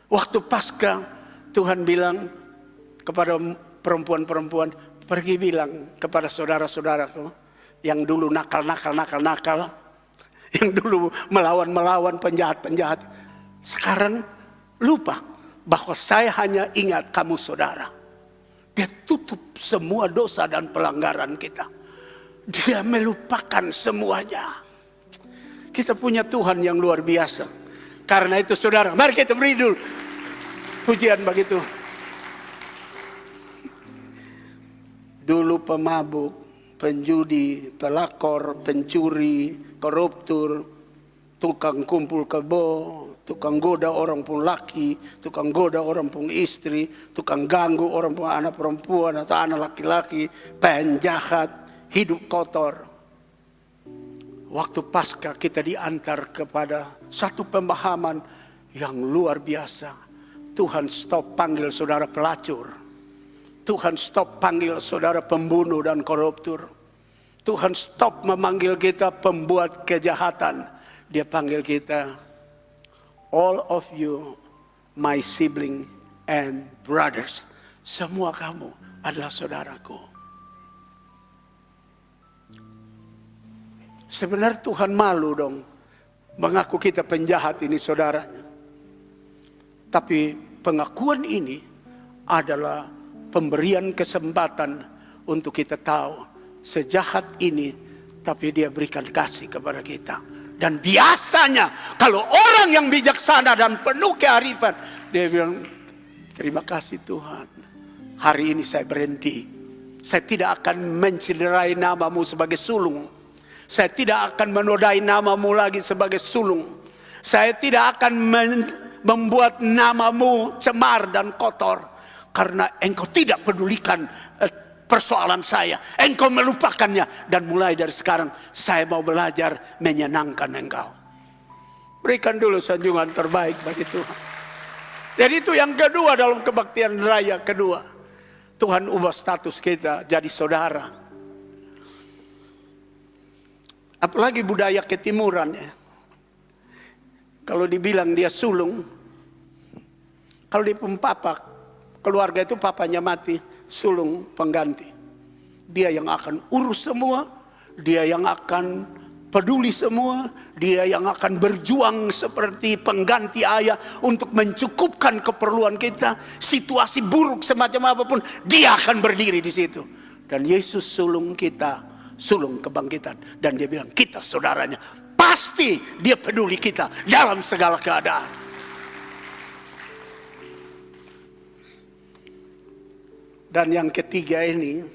Waktu Paskah, Tuhan bilang kepada perempuan-perempuan, pergi bilang kepada saudara-saudaraku yang dulu nakal, yang dulu melawan penjahat-penjahat, sekarang lupa bahwa saya hanya ingat kamu saudara. Dia tutup semua dosa dan pelanggaran kita. Dia melupakan semuanya. Kita punya Tuhan yang luar biasa. Karena itu saudara, mari kita beri dulu pujian begitu. Dulu pemabuk, penjudi, pelakor, pencuri, koruptor, tukang kumpul kebo, tukang goda orang pun laki, tukang goda orang pun istri, tukang ganggu orang pun anak perempuan atau anak laki-laki, penjahat, hidup kotor. Waktu Paskah kita diantar kepada satu pemahaman yang luar biasa. Tuhan stop panggil saudara pelacur. Tuhan stop panggil saudara pembunuh dan koruptor. Tuhan stop memanggil kita pembuat kejahatan. Dia panggil kita, all of you, my sibling and brothers. Semua kamu adalah saudaraku. Sebenarnya Tuhan malu dong mengaku kita penjahat ini saudaranya. Tapi pengakuan ini adalah pemberian kesempatan untuk kita tahu sejahat ini, tapi dia berikan kasih kepada kita. Dan biasanya kalau orang yang bijaksana dan penuh kearifan, dia bilang, terima kasih Tuhan, hari ini saya berhenti. Saya tidak akan mencederai namamu sebagai sulung. Saya tidak akan menodai namamu lagi sebagai sulung. Saya tidak akan membuat namamu cemar dan kotor. Karena engkau tidak pedulikan persoalan saya. Engkau melupakannya. Dan mulai dari sekarang saya mau belajar menyenangkan engkau. Berikan dulu sanjungan terbaik bagi Tuhan. Jadi itu yang kedua dalam kebaktian raya kedua. Tuhan ubah status kita jadi saudara. Apalagi budaya ketimuran ya. Kalau dibilang dia sulung, kalau dia papa, keluarga itu papanya mati, sulung pengganti. Dia yang akan urus semua, dia yang akan peduli semua, dia yang akan berjuang seperti pengganti ayah untuk mencukupkan keperluan kita. Situasi buruk semacam apapun, dia akan berdiri di situ. Dan Yesus sulung kita, sulung kebangkitan. Dan dia bilang kita saudaranya. pasti dia peduli kita dalam segala keadaan. Dan yang ketiga ini,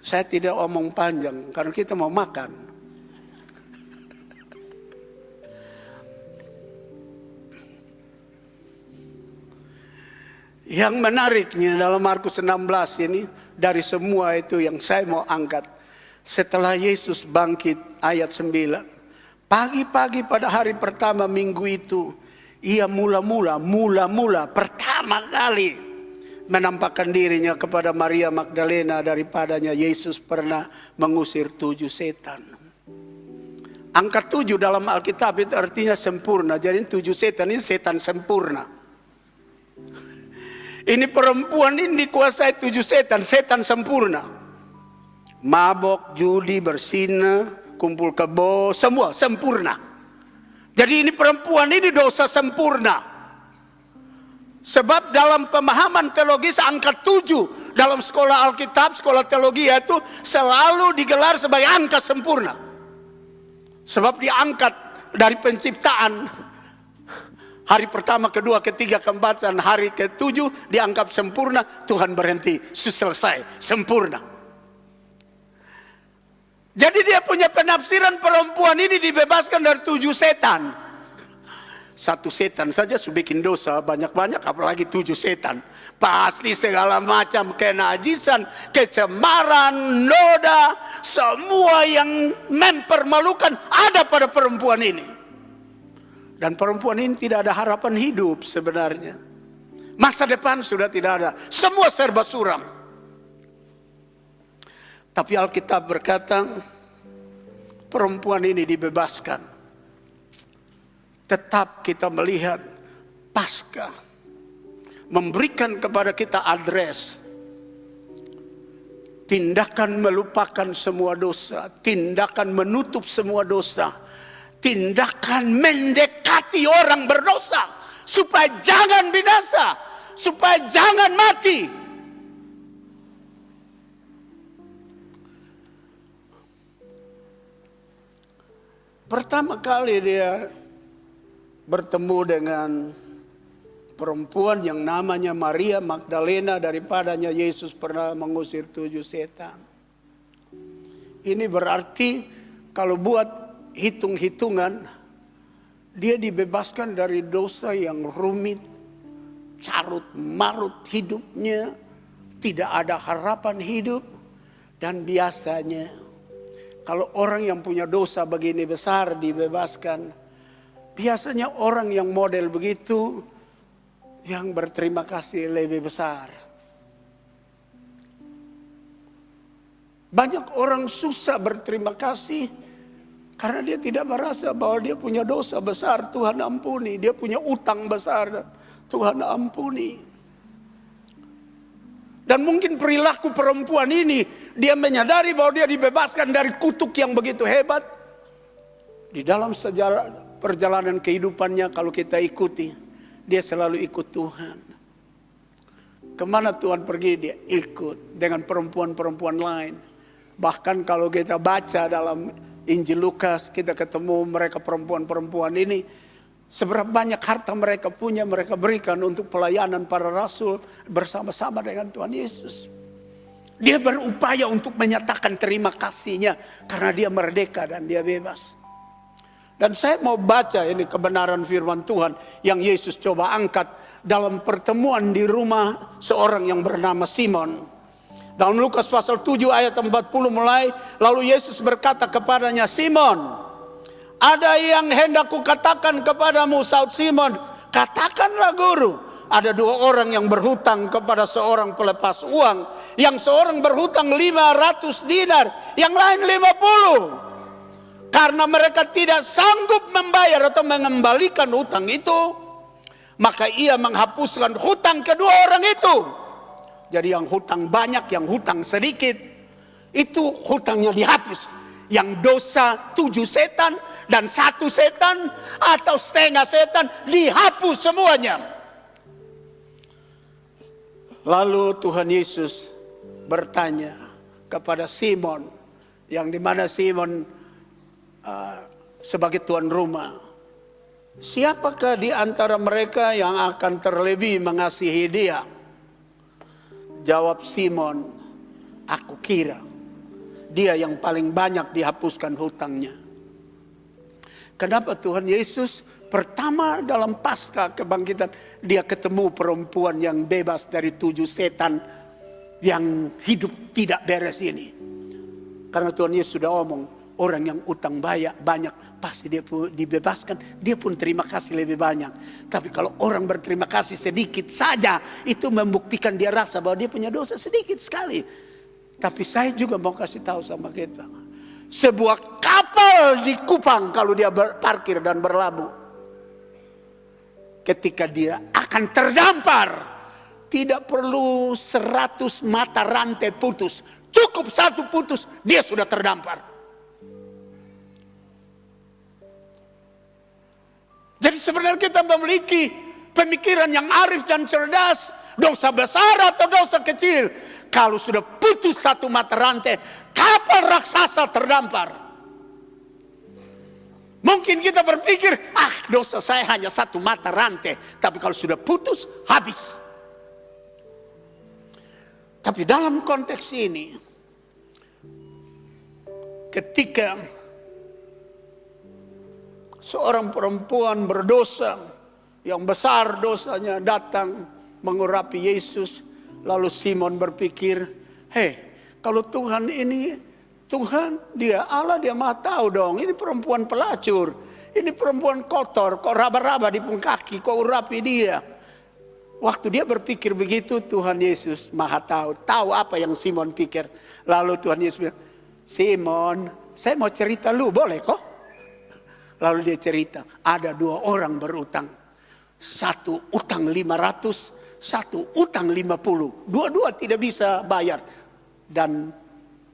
saya tidak omong panjang karena kita mau makan. Yang menariknya dalam Markus 16 ini, dari semua itu yang saya mau angkat. Setelah Yesus bangkit, ayat 9. Pagi-pagi pada hari pertama minggu itu, ia mula-mula pertama kali menampakkan dirinya kepada Maria Magdalena, daripadanya Yesus pernah mengusir 7 setan. Angka 7 dalam Alkitab itu artinya sempurna. Jadi 7 setan ini setan sempurna. Ini perempuan ini dikuasai 7 setan, setan sempurna. Mabok, judi, berzina, kumpul kebo, semua sempurna. Jadi ini perempuan ini dosa sempurna. Sebab dalam pemahaman teologis angka 7 dalam sekolah Alkitab, sekolah teologi itu selalu digelar sebagai angka sempurna. Sebab diangkat dari penciptaan. Hari pertama, kedua, ketiga, keempat, dan hari ke-7 dianggap sempurna. Tuhan berhenti, selesai, sempurna. Jadi dia punya penafsiran perempuan ini dibebaskan dari 7 setan. 1 setan saja sudah bikin dosa banyak-banyak, apalagi 7 setan. Pasti segala macam kenajisan, kecemaran, noda, semua yang mempermalukan ada pada perempuan ini. Dan perempuan ini tidak ada harapan hidup sebenarnya. Masa depan sudah tidak ada. Semua serba suram. Tapi Alkitab berkata, perempuan ini dibebaskan. Tetap kita melihat Paskah memberikan kepada kita adres. Tindakan melupakan semua dosa. Tindakan menutup semua dosa. Tindakan mendekati orang berdosa supaya jangan binasa, supaya jangan mati. Pertama kali dia bertemu dengan perempuan yang namanya Maria Magdalena, daripadanya Yesus pernah mengusir 7 setan. Ini berarti kalau buat hitung-hitungan, dia dibebaskan dari dosa yang rumit, carut marut hidupnya, tidak ada harapan hidup. Dan biasanya kalau orang yang punya dosa begini besar dibebaskan, biasanya orang yang model begitu yang berterima kasih lebih besar. Banyak orang susah berterima kasih karena dia tidak merasa bahwa dia punya dosa besar, Tuhan ampuni. Dia punya utang besar, Tuhan ampuni. Dan mungkin perilaku perempuan ini, dia menyadari bahwa dia dibebaskan dari kutuk yang begitu hebat. Di dalam sejarah perjalanan kehidupannya kalau kita ikuti, dia selalu ikut Tuhan. Kemana Tuhan pergi, dia ikut dengan perempuan-perempuan lain. Bahkan kalau kita baca dalam Injil Lukas, kita ketemu mereka perempuan-perempuan ini. Seberapa banyak harta mereka punya, mereka berikan untuk pelayanan para rasul bersama-sama dengan Tuhan Yesus. Dia berupaya untuk menyatakan terima kasihnya karena dia merdeka dan dia bebas. Dan saya mau baca ini kebenaran firman Tuhan yang Yesus coba angkat dalam pertemuan di rumah seorang yang bernama Simon. Dalam Lukas pasal 7 ayat 40 mulai, lalu Yesus berkata kepadanya, Simon, ada yang hendak kukatakan kepadamu, sahut Simon. Katakanlah guru. Ada 2 orang yang berhutang kepada seorang pelepas uang. Yang seorang berhutang 500 dinar, yang lain 50. Karena mereka tidak sanggup membayar atau mengembalikan hutang itu, maka ia menghapuskan hutang kedua orang itu. Jadi yang hutang banyak, yang hutang sedikit, itu hutangnya dihapus. Yang dosa 7 setan dan 1 setan atau setengah setan dihapus semuanya. Lalu Tuhan Yesus bertanya kepada Simon, yang dimana Simon sebagai tuan rumah, siapakah di antara mereka yang akan terlebih mengasihi dia? Jawab Simon, aku kira dia yang paling banyak dihapuskan hutangnya. Kenapa Tuhan Yesus pertama dalam pasca kebangkitan dia ketemu perempuan yang bebas dari 7 setan yang hidup tidak beres ini? Karena Tuhan Yesus sudah omong, orang yang utang banyak pasti dia dibebaskan, dia pun terima kasih lebih banyak. Tapi kalau orang berterima kasih sedikit saja, itu membuktikan dia rasa bahwa dia punya dosa sedikit sekali. Tapi saya juga mau kasih tahu sama kita, sebuah kapal di Kupang kalau dia parkir dan berlabuh, ketika dia akan terdampar, tidak perlu 100 mata rantai putus, cukup 1 putus, dia sudah terdampar. Jadi sebenarnya kita memiliki pemikiran yang arif dan cerdas, dosa besar atau dosa kecil, kalau sudah putus 1 mata rantai, kapal raksasa terdampar. Mungkin kita berpikir, dosa saya hanya 1 mata rantai, tapi kalau sudah putus, habis. Tapi dalam konteks ini, ketika seorang perempuan berdosa yang besar dosanya datang mengurapi Yesus, lalu Simon berpikir, kalau Tuhan ini, Tuhan dia Allah, dia maha tahu dong, ini perempuan pelacur, ini perempuan kotor, kok raba-raba di kaki, kok urapi dia. Waktu dia berpikir begitu, Tuhan Yesus maha tahu apa yang Simon pikir. Lalu Tuhan Yesus bilang, Simon, saya mau cerita lu, boleh kok? Lalu dia cerita, ada 2 orang berutang. 1 utang 500, 1 utang 50. Dua-dua tidak bisa bayar. Dan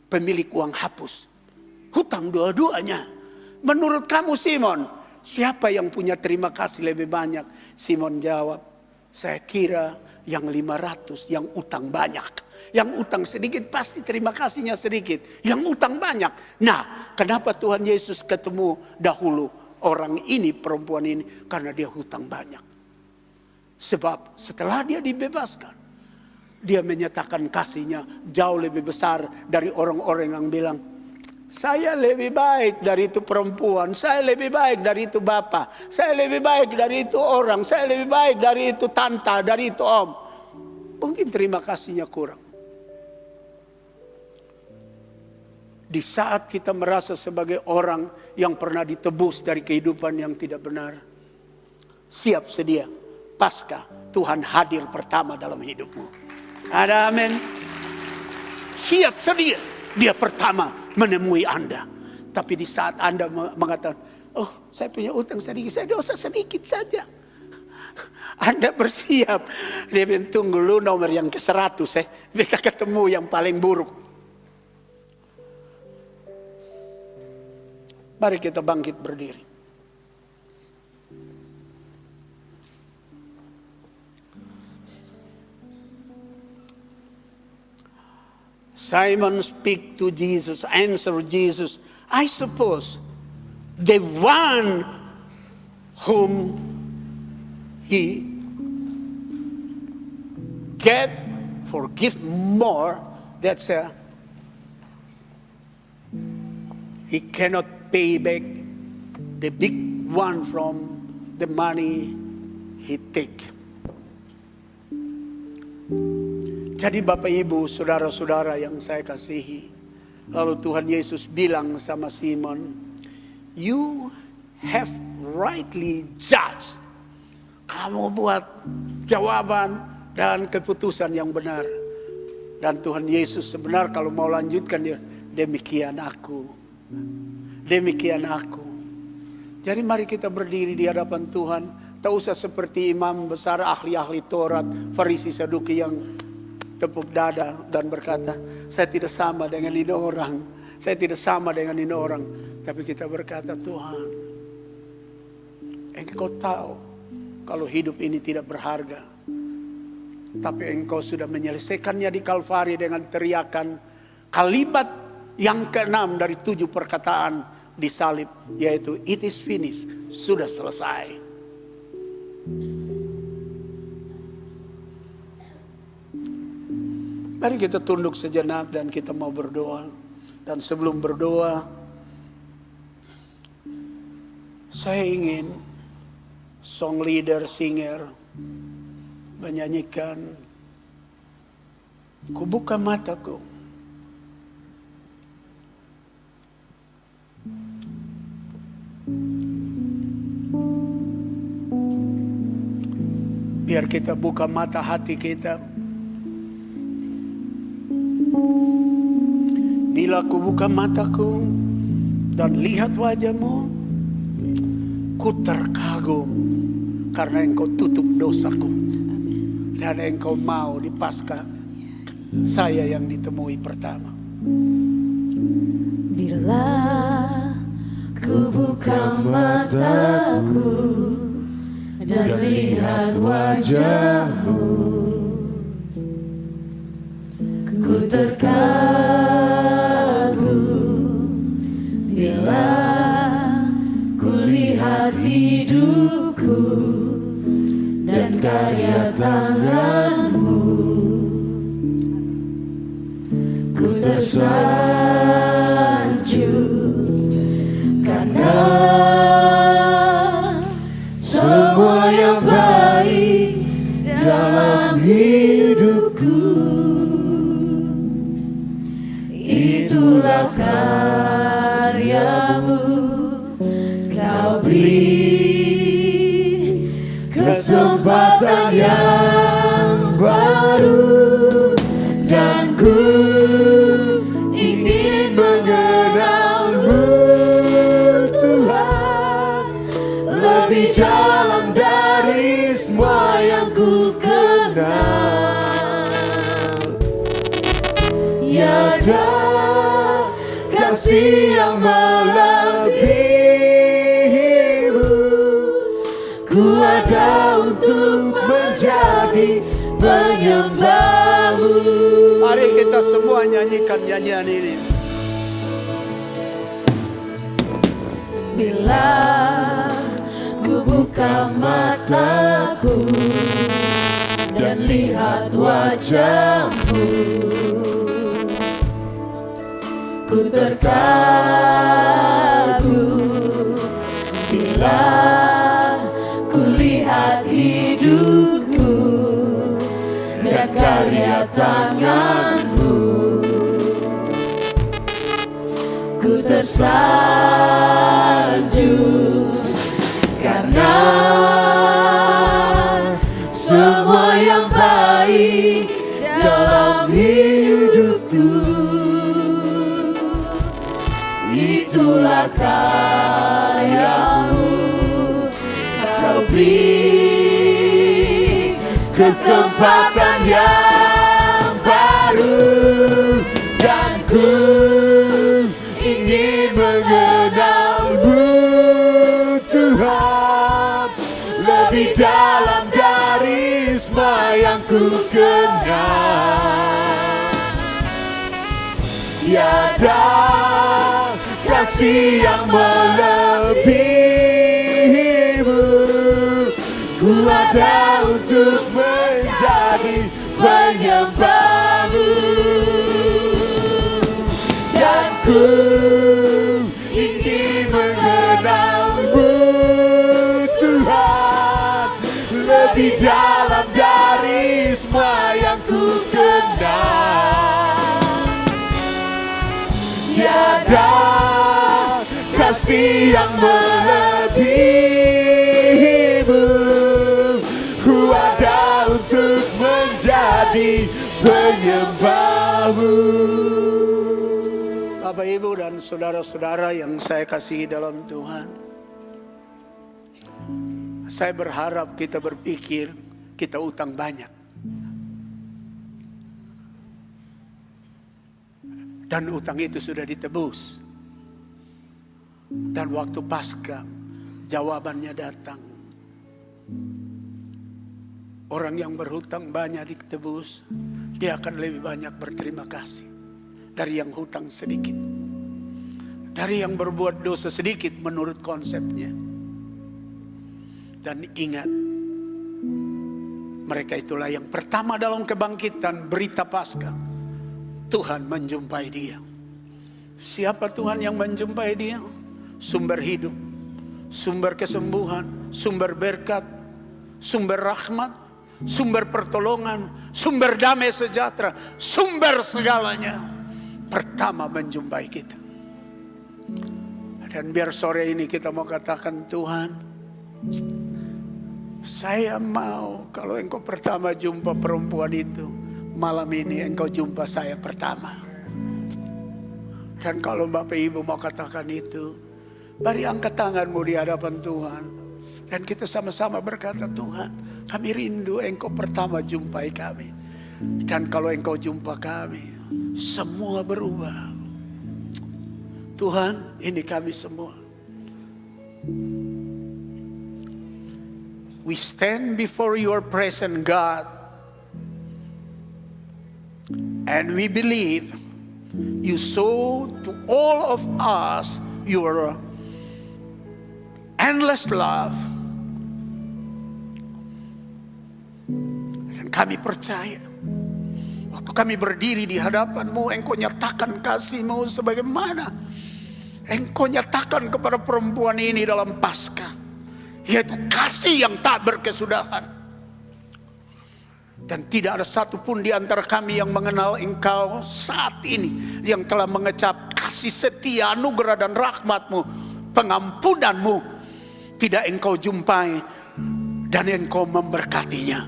pemilik uang hapus. Hutang dua-duanya. Menurut kamu Simon, siapa yang punya terima kasih lebih banyak? Simon jawab, saya kira yang 500, yang utang banyak. Yang utang sedikit pasti terima kasihnya sedikit. Yang utang banyak. Nah, kenapa Tuhan Yesus ketemu dahulu orang ini, perempuan ini? Karena dia hutang banyak. Sebab setelah dia dibebaskan, dia menyatakan kasihnya jauh lebih besar dari orang-orang yang bilang, saya lebih baik dari itu perempuan, saya lebih baik dari itu bapak, saya lebih baik dari itu orang, saya lebih baik dari itu tante, dari itu om. Mungkin terima kasihnya kurang. Di saat kita merasa sebagai orang yang pernah ditebus dari kehidupan yang tidak benar, siap sedia, pasca Tuhan hadir pertama dalam hidupmu. Ada amin. Siap sedia, dia pertama menemui Anda. Tapi di saat Anda mengatakan, oh saya punya utang sedikit, saya dosa sedikit saja, Anda bersiap. Dia bilang, tunggu lu nomor yang ke-100 kita ketemu yang paling buruk. Mari kita bangkit berdiri. Simon speak to Jesus, answer Jesus, I suppose the one whom he get forgive more, that's he cannot pay back the big one from the money he take. Jadi Bapak Ibu, saudara-saudara yang saya kasihi, lalu Tuhan Yesus bilang sama Simon, you have rightly judged. Kamu buat jawaban dan keputusan yang benar. Dan Tuhan Yesus sebenarnya kalau mau lanjutkan dia, demikian aku. Demikian aku. Jadi mari kita berdiri di hadapan Tuhan. Tak usah seperti imam besar, ahli-ahli Taurat, Farisi, Saduki yang tepuk dada dan berkata, saya tidak sama dengan ini orang, saya tidak sama dengan ini orang. Tapi kita berkata, Tuhan, Engkau tahu kalau hidup ini tidak berharga, tapi Engkau sudah menyelesaikannya di Kalvari dengan teriakan kalimat yang ke-6 dari 7 perkataan, disalib, yaitu it is finished, sudah selesai. Mari kita tunduk sejenak dan kita mau berdoa. Dan sebelum berdoa, saya ingin song leader, singer menyanyikan "Ku buka mataku". Biar kita buka mata hati kita. Bila ku buka mataku dan lihat wajahmu, ku terkagum karena engkau tutup dosaku. Dan engkau mau di Paskah saya yang ditemui pertama. Bila ku buka mataku dan lihat wajahmu, ku terkagum. Bila ku lihat hidupku dan karya tanganmu, ku tersanjung karena semua yang baik dalam hidupku, itulah karyamu. Kau beri kesempatan yang baru, dan ku ingin mengenalmu Tuhan lebih dalam dari semua yang ku kenal. Tiada kasih yang melebihimu, ku ada untuk menjadi penyembahmu. Mari kita semua nyanyikan nyanyian ini. Bila ku buka mataku dan lihat wajahmu, ku terkagum. Bila ku lihat hidupku dan karya tanganmu, ku tersanjung karena semua yang baik dalam hidupku, itulah karyamu. Kau beri kesempatan yang baru, dan ku ingin mengenalmu Tuhan lebih dalam dari semua yang ku kenal. Tiada kasih yang melebihimu, ku ada untuk menjadi penyembahmu, dan ku ingin mengenalmu Tuhan lebih dalam dari semua yang ku kenal. Tiada kasih yang melebihimu, ku ada untuk menjadi penyembahmu. Bapak, Ibu, dan saudara-saudara yang saya kasihi dalam Tuhan, saya berharap kita berpikir kita utang banyak. Dan utang itu sudah ditebus. Dan waktu Paskah jawabannya datang. Orang yang berhutang banyak ditebus, dia akan lebih banyak berterima kasih dari yang hutang sedikit. dari yang berbuat dosa sedikit menurut konsepnya. Dan ingat, mereka itulah yang pertama dalam kebangkitan berita Paskah. Tuhan menjumpai dia. Siapa Tuhan yang menjumpai dia? Sumber hidup, sumber kesembuhan, sumber berkat, sumber rahmat, sumber pertolongan, sumber damai sejahtera, sumber segalanya. Pertama menjumpai kita. Dan biar sore ini kita mau katakan, Tuhan, saya mau kalau Engkau pertama jumpa perempuan itu, malam ini Engkau jumpa saya pertama. Dan kalau Bapak Ibu mau katakan itu, mari angkat tanganmu di hadapan Tuhan. Dan kita sama-sama berkata, Tuhan, kami rindu Engkau pertama jumpai kami. Dan kalau Engkau jumpa kami, semua berubah. Tuhan, ini kami semua. We stand before your presence, God. And we believe you show to all of us your endless love. Dan kami percaya, waktu kami berdiri di hadapan-Mu, Engkau nyatakan kasih-Mu sebagaimana Engkau nyatakan kepada perempuan ini dalam Paskah. Yaitu kasih yang tak berkesudahan. Dan tidak ada satupun di antara kami yang mengenal Engkau saat ini, yang telah mengecap kasih setia, anugerah dan rahmat-Mu, pengampunan-Mu, tidak Engkau jumpai dan Engkau memberkatinya.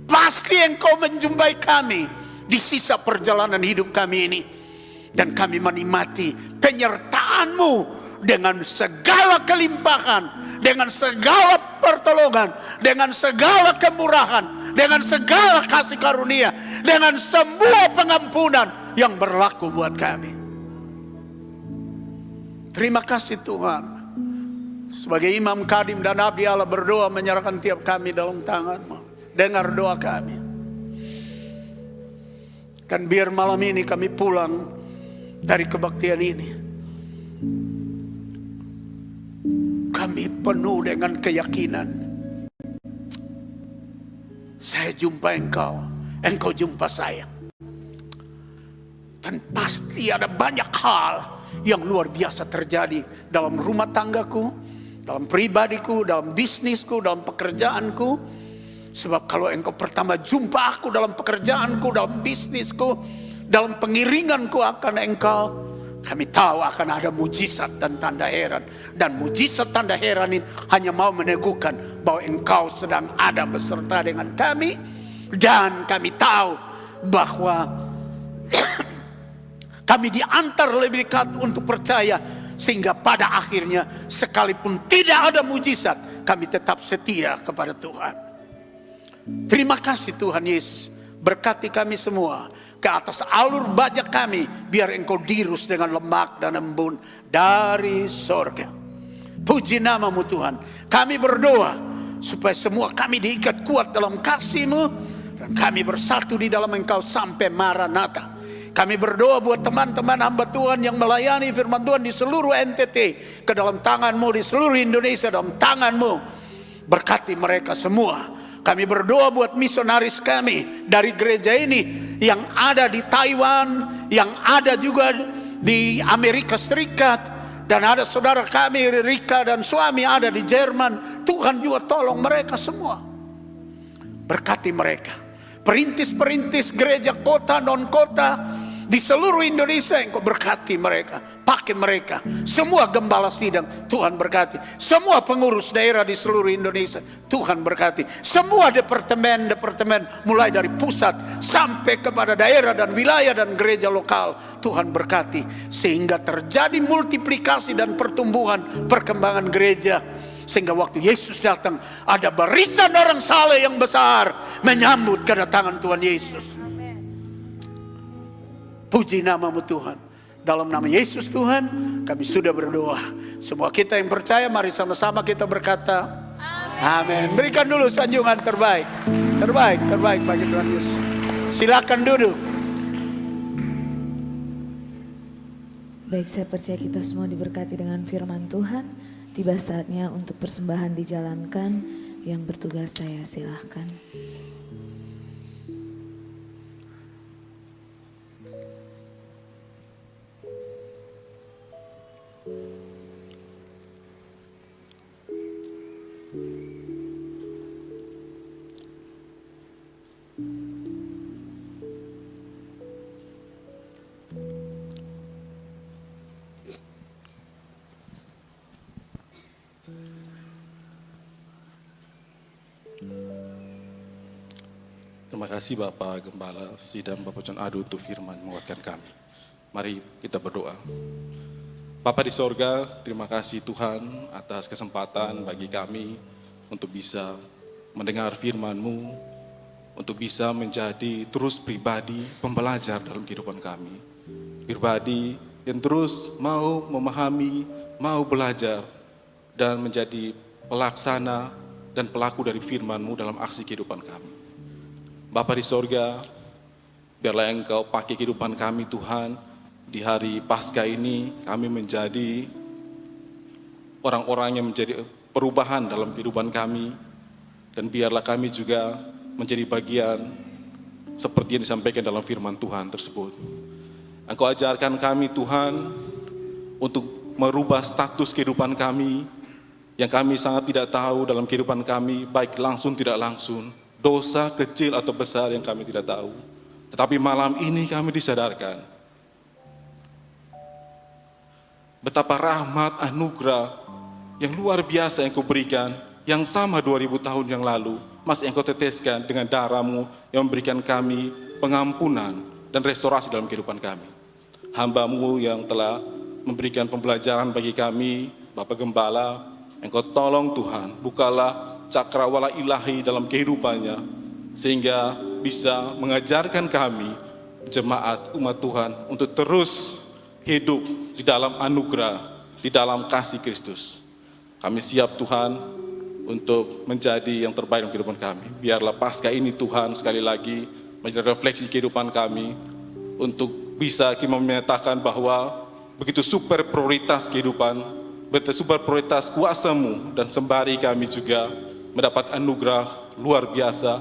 Pasti Engkau menjumpai kami di sisa perjalanan hidup kami ini. Dan kami menikmati penyertaan-Mu dengan segala kelimpahan, dengan segala pertolongan, dengan segala kemurahan, dengan segala kasih karunia, dengan semua pengampunan yang berlaku buat kami. Terima kasih Tuhan. Sebagai imam kadim dan abdi Allah berdoa menyerahkan tiap kami dalam tangan-Mu. Dengar doa kami. Dan biar malam ini kami pulang dari kebaktian ini, kami penuh dengan keyakinan. Saya jumpa Engkau, Engkau jumpa saya. Dan pasti ada banyak hal yang luar biasa terjadi dalam rumah tanggaku, dalam pribadiku, dalam bisnisku, dalam pekerjaanku. Sebab kalau Engkau pertama jumpa aku dalam pekerjaanku, dalam bisnisku, dalam pengiringanku akan Engkau, kami tahu akan ada mujizat dan tanda heran. Dan mujizat tanda heran ini hanya mau meneguhkan bahwa Engkau sedang ada beserta dengan kami. Dan kami tahu bahwa kami diantar lebih dekat untuk percaya. Sehingga pada akhirnya sekalipun tidak ada mujizat, kami tetap setia kepada Tuhan. Terima kasih Tuhan Yesus. Berkati kami semua. Ke atas alur bajak kami, biar Engkau dirus dengan lemak dan embun dari sorga. Puji nama-Mu Tuhan. Kami berdoa supaya semua kami diikat kuat dalam kasih-Mu, dan kami bersatu di dalam Engkau sampai Maranatha. Kami berdoa buat teman-teman hamba Tuhan yang melayani firman Tuhan di seluruh NTT, ke dalam tangan-Mu, di seluruh Indonesia dalam tangan-Mu. Berkati mereka semua. Kami berdoa buat misionaris kami dari gereja ini yang ada di Taiwan, yang ada juga di Amerika Serikat, dan ada saudara kami Rika dan suami ada di Jerman. Tuhan juga tolong mereka semua. Berkati mereka. Perintis-perintis gereja kota non kota di seluruh Indonesia, Engkau berkati mereka, pakai mereka. Semua gembala sidang, Tuhan berkati. Semua pengurus daerah di seluruh Indonesia, Tuhan berkati. Semua departemen-departemen mulai dari pusat sampai kepada daerah dan wilayah dan gereja lokal, Tuhan berkati. Sehingga terjadi multiplikasi dan pertumbuhan perkembangan gereja. Sehingga waktu Yesus datang, ada barisan orang saleh yang besar menyambut kedatangan Tuhan Yesus. Puji nama-Mu Tuhan. Dalam nama Yesus Tuhan, kami sudah berdoa. Semua kita yang percaya, mari sama-sama kita berkata, amin. Berikan dulu sanjungan terbaik. Terbaik bagi Tuhan Yesus. Silakan duduk. Baik, saya percaya kita semua diberkati dengan firman Tuhan. Tiba saatnya untuk persembahan dijalankan. Yang bertugas saya silahkan. Terima kasih Bapak Gembala Sidang Bapak John Adu untuk firman menguatkan kami. Mari kita berdoa. Bapa di sorga, terima kasih Tuhan atas kesempatan bagi kami untuk bisa mendengar firman-Mu, untuk bisa menjadi terus pribadi pembelajar dalam kehidupan kami. Pribadi yang terus mau memahami, mau belajar, dan menjadi pelaksana dan pelaku dari firman-Mu dalam aksi kehidupan kami. Bapa di sorga, biarlah Engkau pakai kehidupan kami Tuhan, di hari Paskah ini kami menjadi orang-orang yang menjadi perubahan dalam kehidupan kami, dan biarlah kami juga menjadi bagian seperti yang disampaikan dalam firman Tuhan tersebut. Engkau ajarkan kami Tuhan untuk merubah status kehidupan kami yang kami sangat tidak tahu dalam kehidupan kami, baik langsung tidak langsung, dosa kecil atau besar yang kami tidak tahu. Tetapi malam ini kami disadarkan betapa rahmat anugerah yang luar biasa yang Kau berikan, yang sama 2000 tahun yang lalu, masih Engkau teteskan dengan darah-Mu yang memberikan kami pengampunan dan restorasi dalam kehidupan kami. Hamba-Mu yang telah memberikan pembelajaran bagi kami, Bapak Gembala, Engkau tolong Tuhan, bukalah cakrawala ilahi dalam kehidupannya, sehingga bisa mengajarkan kami, jemaat umat Tuhan, untuk terus hidup di dalam anugerah, di dalam kasih Kristus. Kami siap Tuhan untuk menjadi yang terbaik dalam kehidupan kami. Biarlah Paskah ini Tuhan sekali lagi menjadi refleksi kehidupan kami, untuk bisa kita menyatakan bahwa begitu super prioritas kehidupan, begitu super prioritas kuasa-Mu, dan sembari kami juga mendapat anugerah luar biasa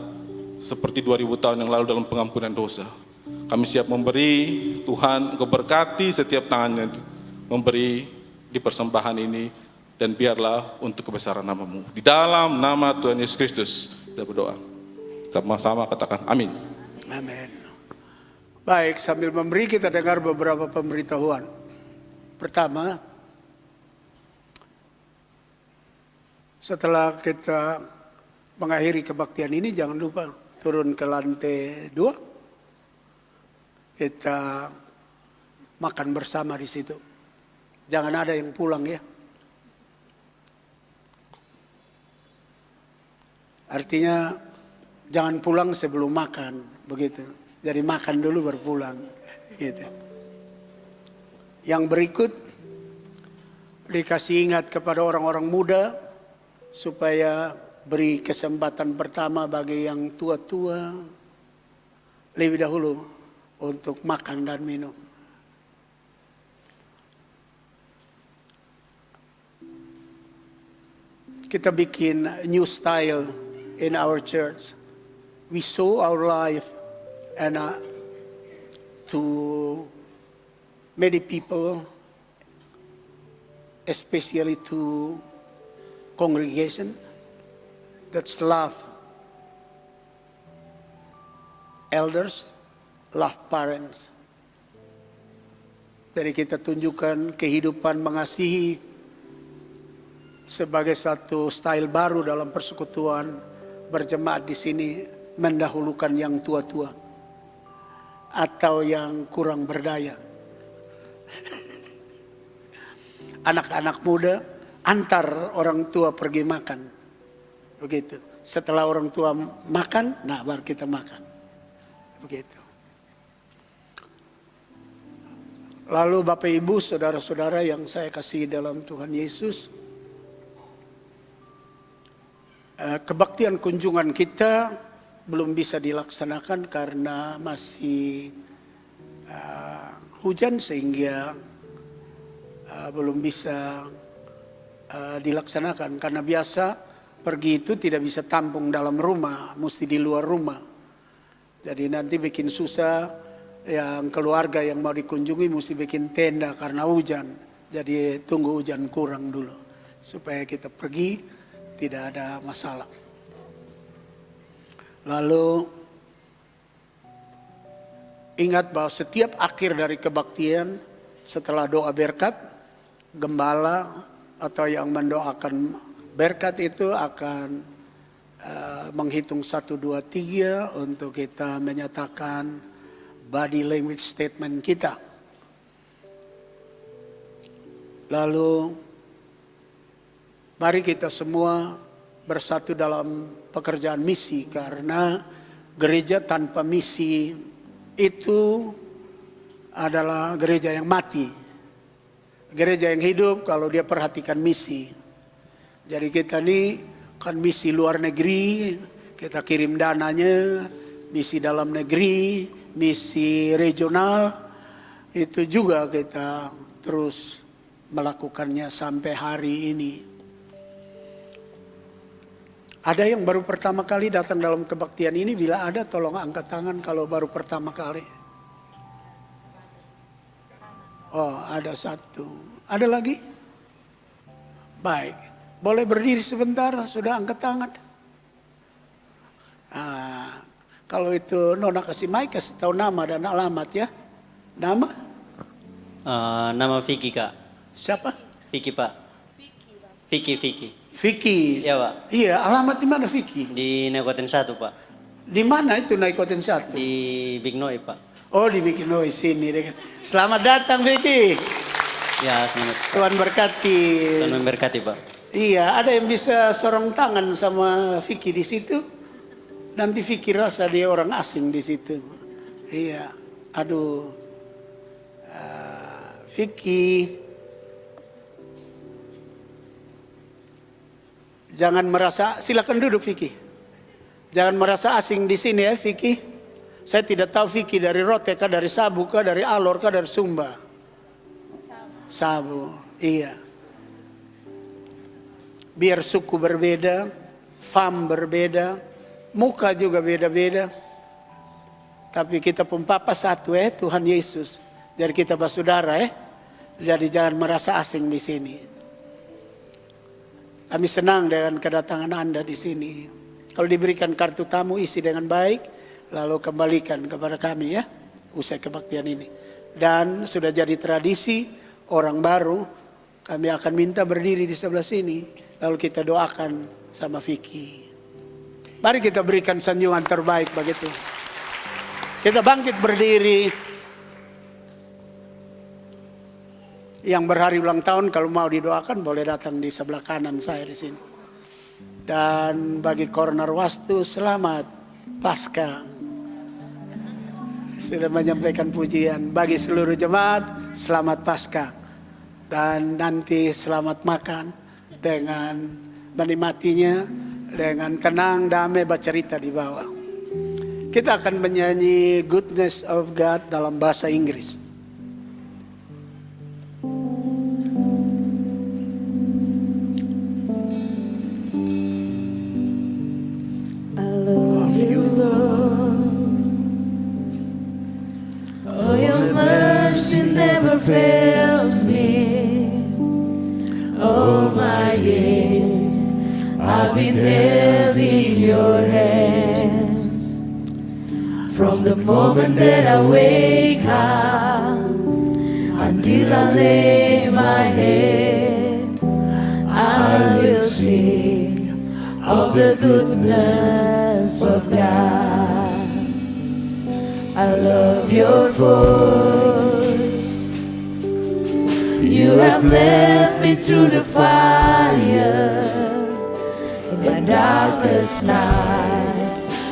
seperti 2000 tahun yang lalu dalam pengampunan dosa. Kami siap memberi, Tuhan Engkau berkati setiap tangannya memberi di persembahan ini, dan biarlah untuk kebesaran nama-Mu. Di dalam nama Tuhan Yesus Kristus kita berdoa. Sama-sama katakan amin. Amin. Baik, sambil memberi kita dengar beberapa pemberitahuan. Pertama, setelah kita mengakhiri kebaktian ini, jangan lupa turun ke lantai 2. Kita makan bersama di situ. Jangan ada yang pulang ya. Artinya jangan pulang sebelum makan, begitu. Jadi makan dulu baru pulang, gitu. Yang berikut, dikasih ingat kepada orang-orang muda supaya beri kesempatan pertama bagi yang tua-tua lebih dahulu untuk makan dan minum. Kita bikin new style in our church. We sow our life and to many people, especially to congregation. That's love elders, love parents. Jadi kita tunjukkan kehidupan mengasihi sebagai satu style baru dalam persekutuan berjemaat di sini, mendahulukan yang tua-tua atau yang kurang berdaya. Anak-anak muda antar orang tua pergi makan. Begitu. Setelah orang tua makan, nah baru kita makan. Begitu. Lalu Bapak Ibu, saudara-saudara yang saya kasih dalam Tuhan Yesus, kebaktian kunjungan kita belum bisa dilaksanakan karena masih hujan, sehingga belum bisa dilaksanakan karena biasa pergi itu tidak bisa tampung dalam rumah, mesti di luar rumah. Jadi nanti bikin susah, yang keluarga yang mau dikunjungi mesti bikin tenda karena hujan. Jadi tunggu hujan kurang dulu supaya kita pergi tidak ada masalah. Lalu ingat bahwa setiap akhir dari kebaktian setelah doa berkat, gembala atau yang mendoakan berkat itu akan menghitung 1, 2, 3 untuk kita menyatakan body language statement kita. Lalu mari kita semua bersatu dalam pekerjaan misi karena gereja tanpa misi itu adalah gereja yang mati. Gereja yang hidup kalau dia perhatikan misi. Jadi kita ini kan misi luar negeri, kita kirim dananya, misi dalam negeri, misi regional, itu juga kita terus melakukannya sampai hari ini. Ada yang baru pertama kali datang dalam kebaktian ini, bila ada tolong angkat tangan kalau baru pertama kali. Oh, ada 1. Ada lagi? Baik. Boleh berdiri sebentar, sudah angkat tangan. Nah, kalau itu Nona kasih mic, kasih tahu nama dan alamat ya. Nama? Nama Vicky, Kak. Siapa? Vicky, Pak. Vicky. Vicky. Iya, Pak. Iya, alamat di mana Vicky? Di Naikoten 1, Pak. Di mana itu Naikoten 1? Di Big Noi, Pak. Oh, di Big Noi sini. Selamat datang Vicky. Ya, semangat. Tuhan berkati. Tuhan memberkati, Pak. Iya, ada yang bisa sorong tangan sama Vicky di situ. Nanti Vicky rasa dia orang asing di situ. Iya, aduh. Vicky, jangan merasa, silakan duduk Vicky. Jangan merasa asing di sini ya Vicky. Saya tidak tahu Vicky dari Rote kah, dari Sabu kah, dari Alor kah, dari Sumba. Sabu, iya. Biar suku berbeda, fam berbeda, muka juga beda-beda. Tapi kita pun papa satu Tuhan Yesus. Jadi kita bersaudara Jadi jangan merasa asing di sini. Kami senang dengan kedatangan Anda di sini. Kalau diberikan kartu tamu isi dengan baik, lalu kembalikan kepada kami ya, usai kebaktian ini. Dan sudah jadi tradisi, orang baru kami akan minta berdiri di sebelah sini. Lalu kita doakan sama Vicky. Mari kita berikan sanjungan terbaik begitu. Kita bangkit berdiri. Yang berhari ulang tahun kalau mau didoakan boleh datang di sebelah kanan saya di sini. Dan bagi Corner Wastu selamat Paskah. Sudah menyampaikan pujian. Bagi seluruh jemaat selamat Paskah. Dan nanti selamat makan dengan menikmatinya dengan tenang, damai, bercerita di bawah. Kita akan menyanyi Goodness of God dalam bahasa Inggris. I love you, Lord. Oh, your mercy never fails me. All my days I've been held in your hands. From the moment that I wake up until I lay my head, I will sing of the goodness of God. I love your voice. You have led me through the fire in the darkest night.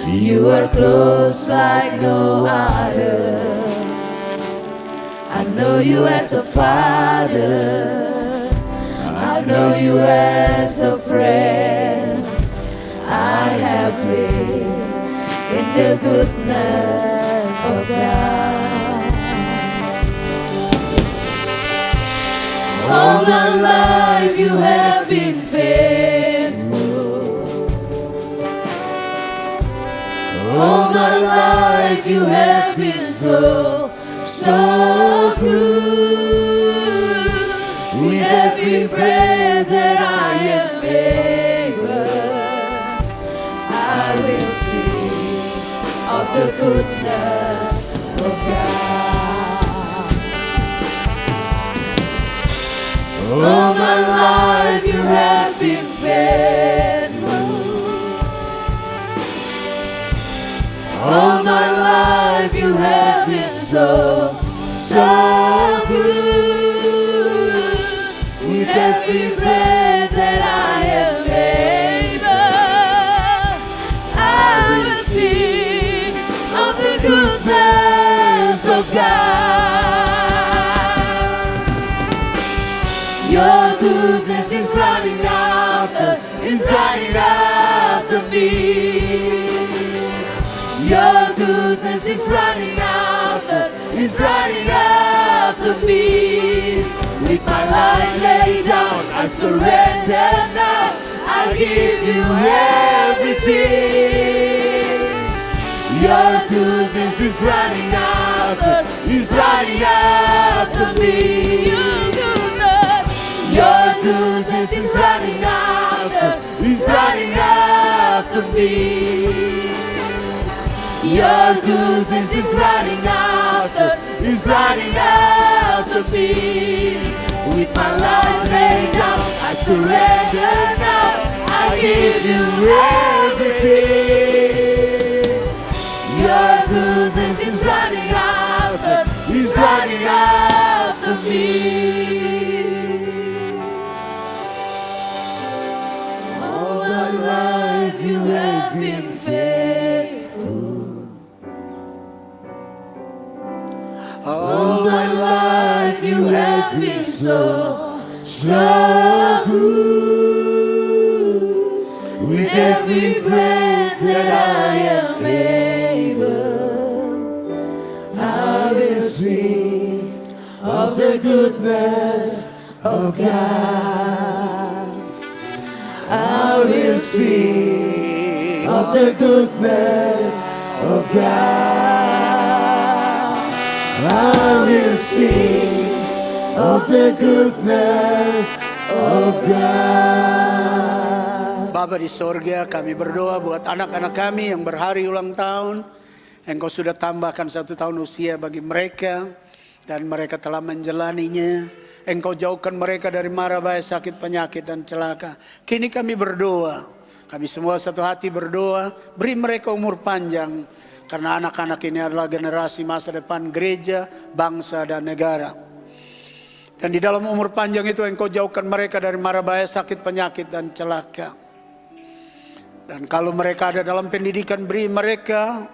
You are close like no other. I know you as a father. I know you as a friend. I have lived in the goodness of God. All my life you have been faithful. All my life you have been so good. With every breath that I am able, I will sing of the goodness of God. All my life you have been faithful. All my life you have been so good. With every breath that I am able, I will sing of the goodness of God. Your goodness is running after me. Your goodness is running after me. With my life laid down, I surrender now. I give you everything. Your goodness is running after me. Your goodness is running after me. Your goodness is running after me. With my life laid down, I surrender now. I give you everything. Your goodness is running after me. All my life you have been faithful. All my life you have been so good. With every breath that I am able, I will sing of the goodness of God. I will sing of the goodness of God. I will sing of the goodness of God. Bapa di sorga, kami berdoa buat anak-anak kami yang berhari ulang tahun. Engkau sudah tambahkan 1 tahun usia bagi mereka, dan mereka telah menjalaninya. Engkau jauhkan mereka dari mara bahaya, sakit, penyakit, dan celaka. Kini kami berdoa, kami semua satu hati berdoa, beri mereka umur panjang. Karena anak-anak ini adalah generasi masa depan gereja, bangsa, dan negara. Dan di dalam umur panjang itu engkau jauhkan mereka dari mara bahaya, sakit, penyakit, dan celaka. Dan kalau mereka ada dalam pendidikan, beri mereka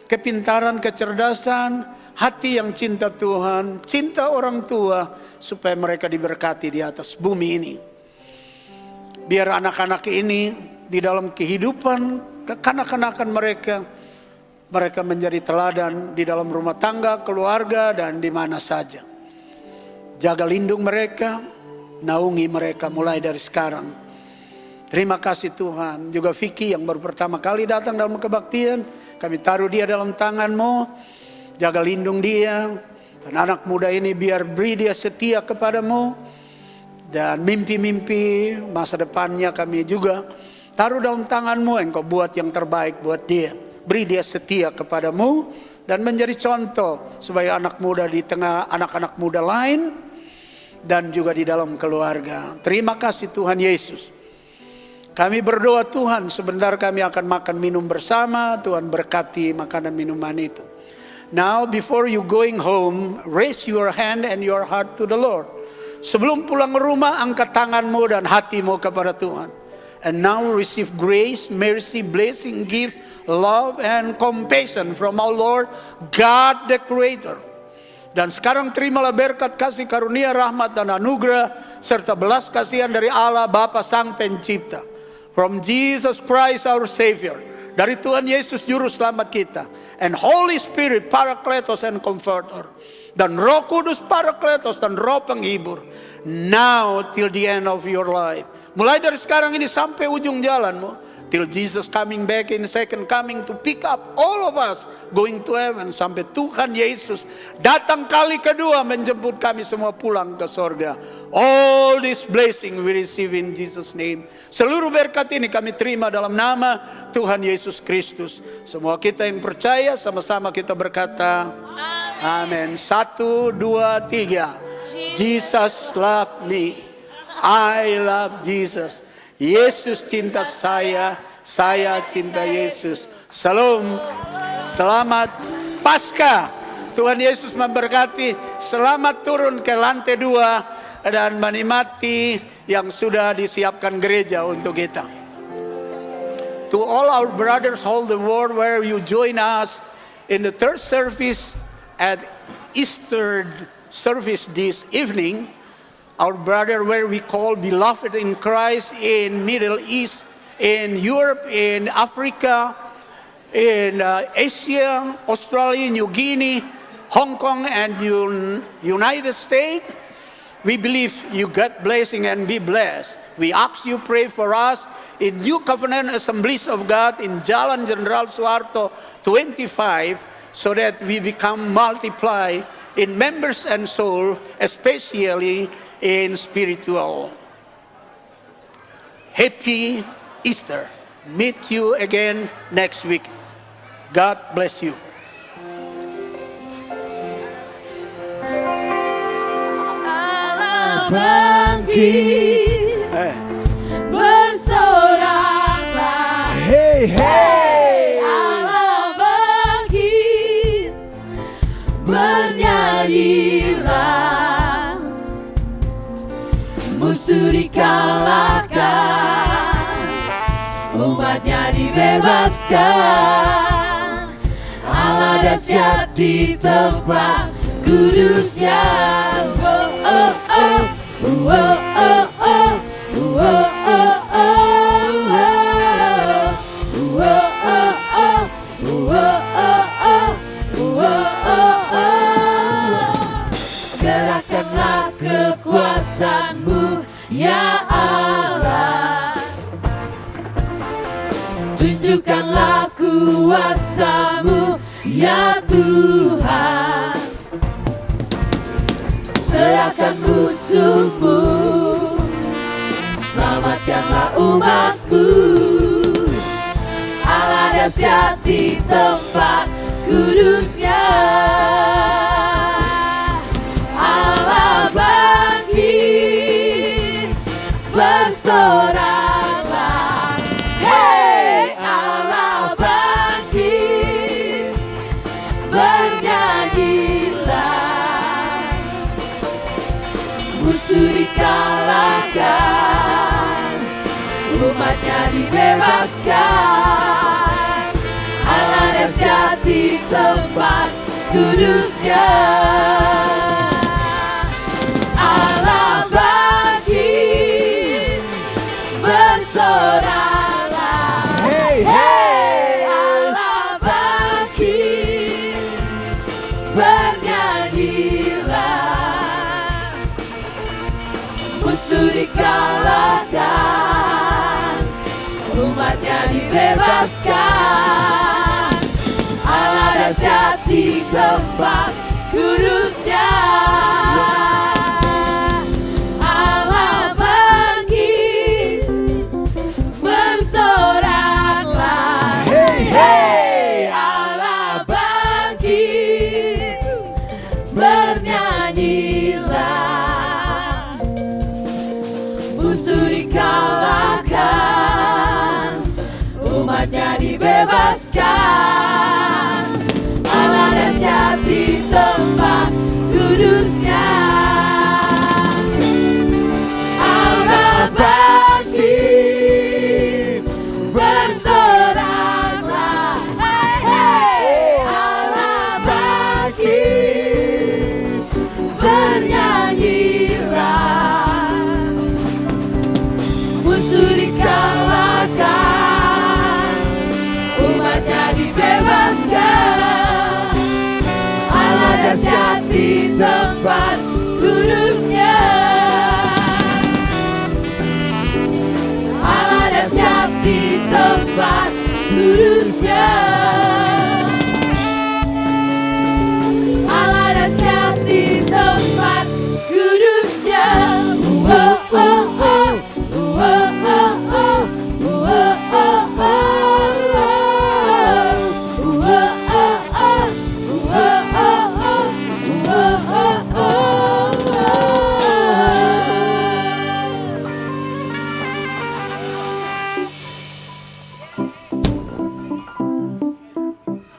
kepintaran, kecerdasan, hati yang cinta Tuhan, cinta orang tua, supaya mereka diberkati di atas bumi ini. Biar anak-anak ini di dalam kehidupan kekanak-kanakan mereka menjadi teladan di dalam rumah tangga, keluarga, dan di mana saja. Jaga lindung mereka, naungi mereka mulai dari sekarang. Terima kasih Tuhan. Juga Vicky yang baru pertama kali datang dalam kebaktian, kami taruh dia dalam tangan-Mu. Jaga lindung dia. Dan anak muda ini biar beri dia setia kepadamu. Dan mimpi-mimpi masa depannya kami juga taruh dalam tangan-Mu. Engkau buat yang terbaik buat dia. Beri dia setia kepadamu dan menjadi contoh supaya anak muda di tengah anak-anak muda lain dan juga di dalam keluarga. Terima kasih Tuhan Yesus. Kami berdoa Tuhan, sebentar kami akan makan minum bersama. Tuhan berkati makanan minuman itu. Now before you going home, raise your hand and your heart to the Lord. Sebelum pulang rumah, angkat tanganmu dan hatimu kepada Tuhan. And now receive grace, mercy, blessing, gift, love and compassion from our Lord God the Creator. Dan sekarang terimalah berkat, kasih karunia, rahmat dan anugerah serta belas kasihan dari Allah Bapa Sang Pencipta. From Jesus Christ our Savior, dari Tuhan Yesus Juru Selamat kita, and Holy Spirit Parakletos and Comforter, dan Roh Kudus Parakletos dan Roh Penghibur, now till the end of your life. Mulai dari sekarang ini sampai ujung jalanmu. Till Jesus coming back in second coming to pick up all of us going to heaven. Sampai Tuhan Yesus datang kali kedua menjemput kami semua pulang ke sorga. All this blessing we receive in Jesus name. Seluruh berkat ini kami terima dalam nama Tuhan Yesus Kristus. Semua kita yang percaya sama-sama kita berkata amin. 1, 2, 3. Jesus love me. I love Jesus. Yesus cinta saya cinta Yesus. Salam, selamat Paskah. Tuhan Yesus memberkati. Selamat turun ke lantai 2 dan menikmati yang sudah disiapkan gereja untuk kita. To all our brothers all the world where you join us in the third service at Easter service this evening. Our brother where we call beloved in Christ in Middle East, in Europe, in Africa, in Asia, Australia, New Guinea, Hong Kong, and United States. We believe you got blessing and be blessed. We ask you pray for us in New Covenant Assemblies of God in Jalan Jenderal Soeharto 25 so that we become multiply in members and soul, especially in spiritual. Happy Easter. Meet you again next week. God bless you. Allah bangkit, bersoraklah. Hey, hey. Allah bangkit, bernyanyilah. Musuh dikalahkan, umatnya dibebaskan. Allah dahsyat di tempat kudusnya. Oh, oh, oh. Oh, oh, oh, oh. Oh, oh, oh, oh. Oh, oh, oh. Oh, oh, oh. Oh, oh, oh. Gerakkanlah kekuatanmu, ya Allah. Tunjukkanlah kuasa-Mu, ya Tuhan. Serahkan musuh-Mu, selamatkanlah umat-Mu. Allah dahsyat di tempat kudusnya. Allah bangkit, bersoraklah. Hey, Allah bangkit, bernyanyilah. Musuh dikalahkan, umatnya dibebaskan. Allah dahsyat di tempat kudusnya. Allah bangkit, bersoraklah. Hey, hey. Allah bangkit, bernyanyilah. Musuh dikalahkan, umatnya dibebaskan. Allah dahsyat di tempat kudusnya. Allah bangkit, bersoraklah. Hey, hey. Allah bangkit, bernyanyilah. Musuh dikalahkan, umatnya dibebaskan. Allah dahsyat di tempat kudusnya. Allah bangkit, bersoraklah. Hey, hey. Allah bangkit, bernyanyilah. Musuh dikalahkan, umatnya dibebaskan. Allah dahsyat di tempat kudusnya. dahsyat di tempat kudusnya. Allah dahsyat di tempat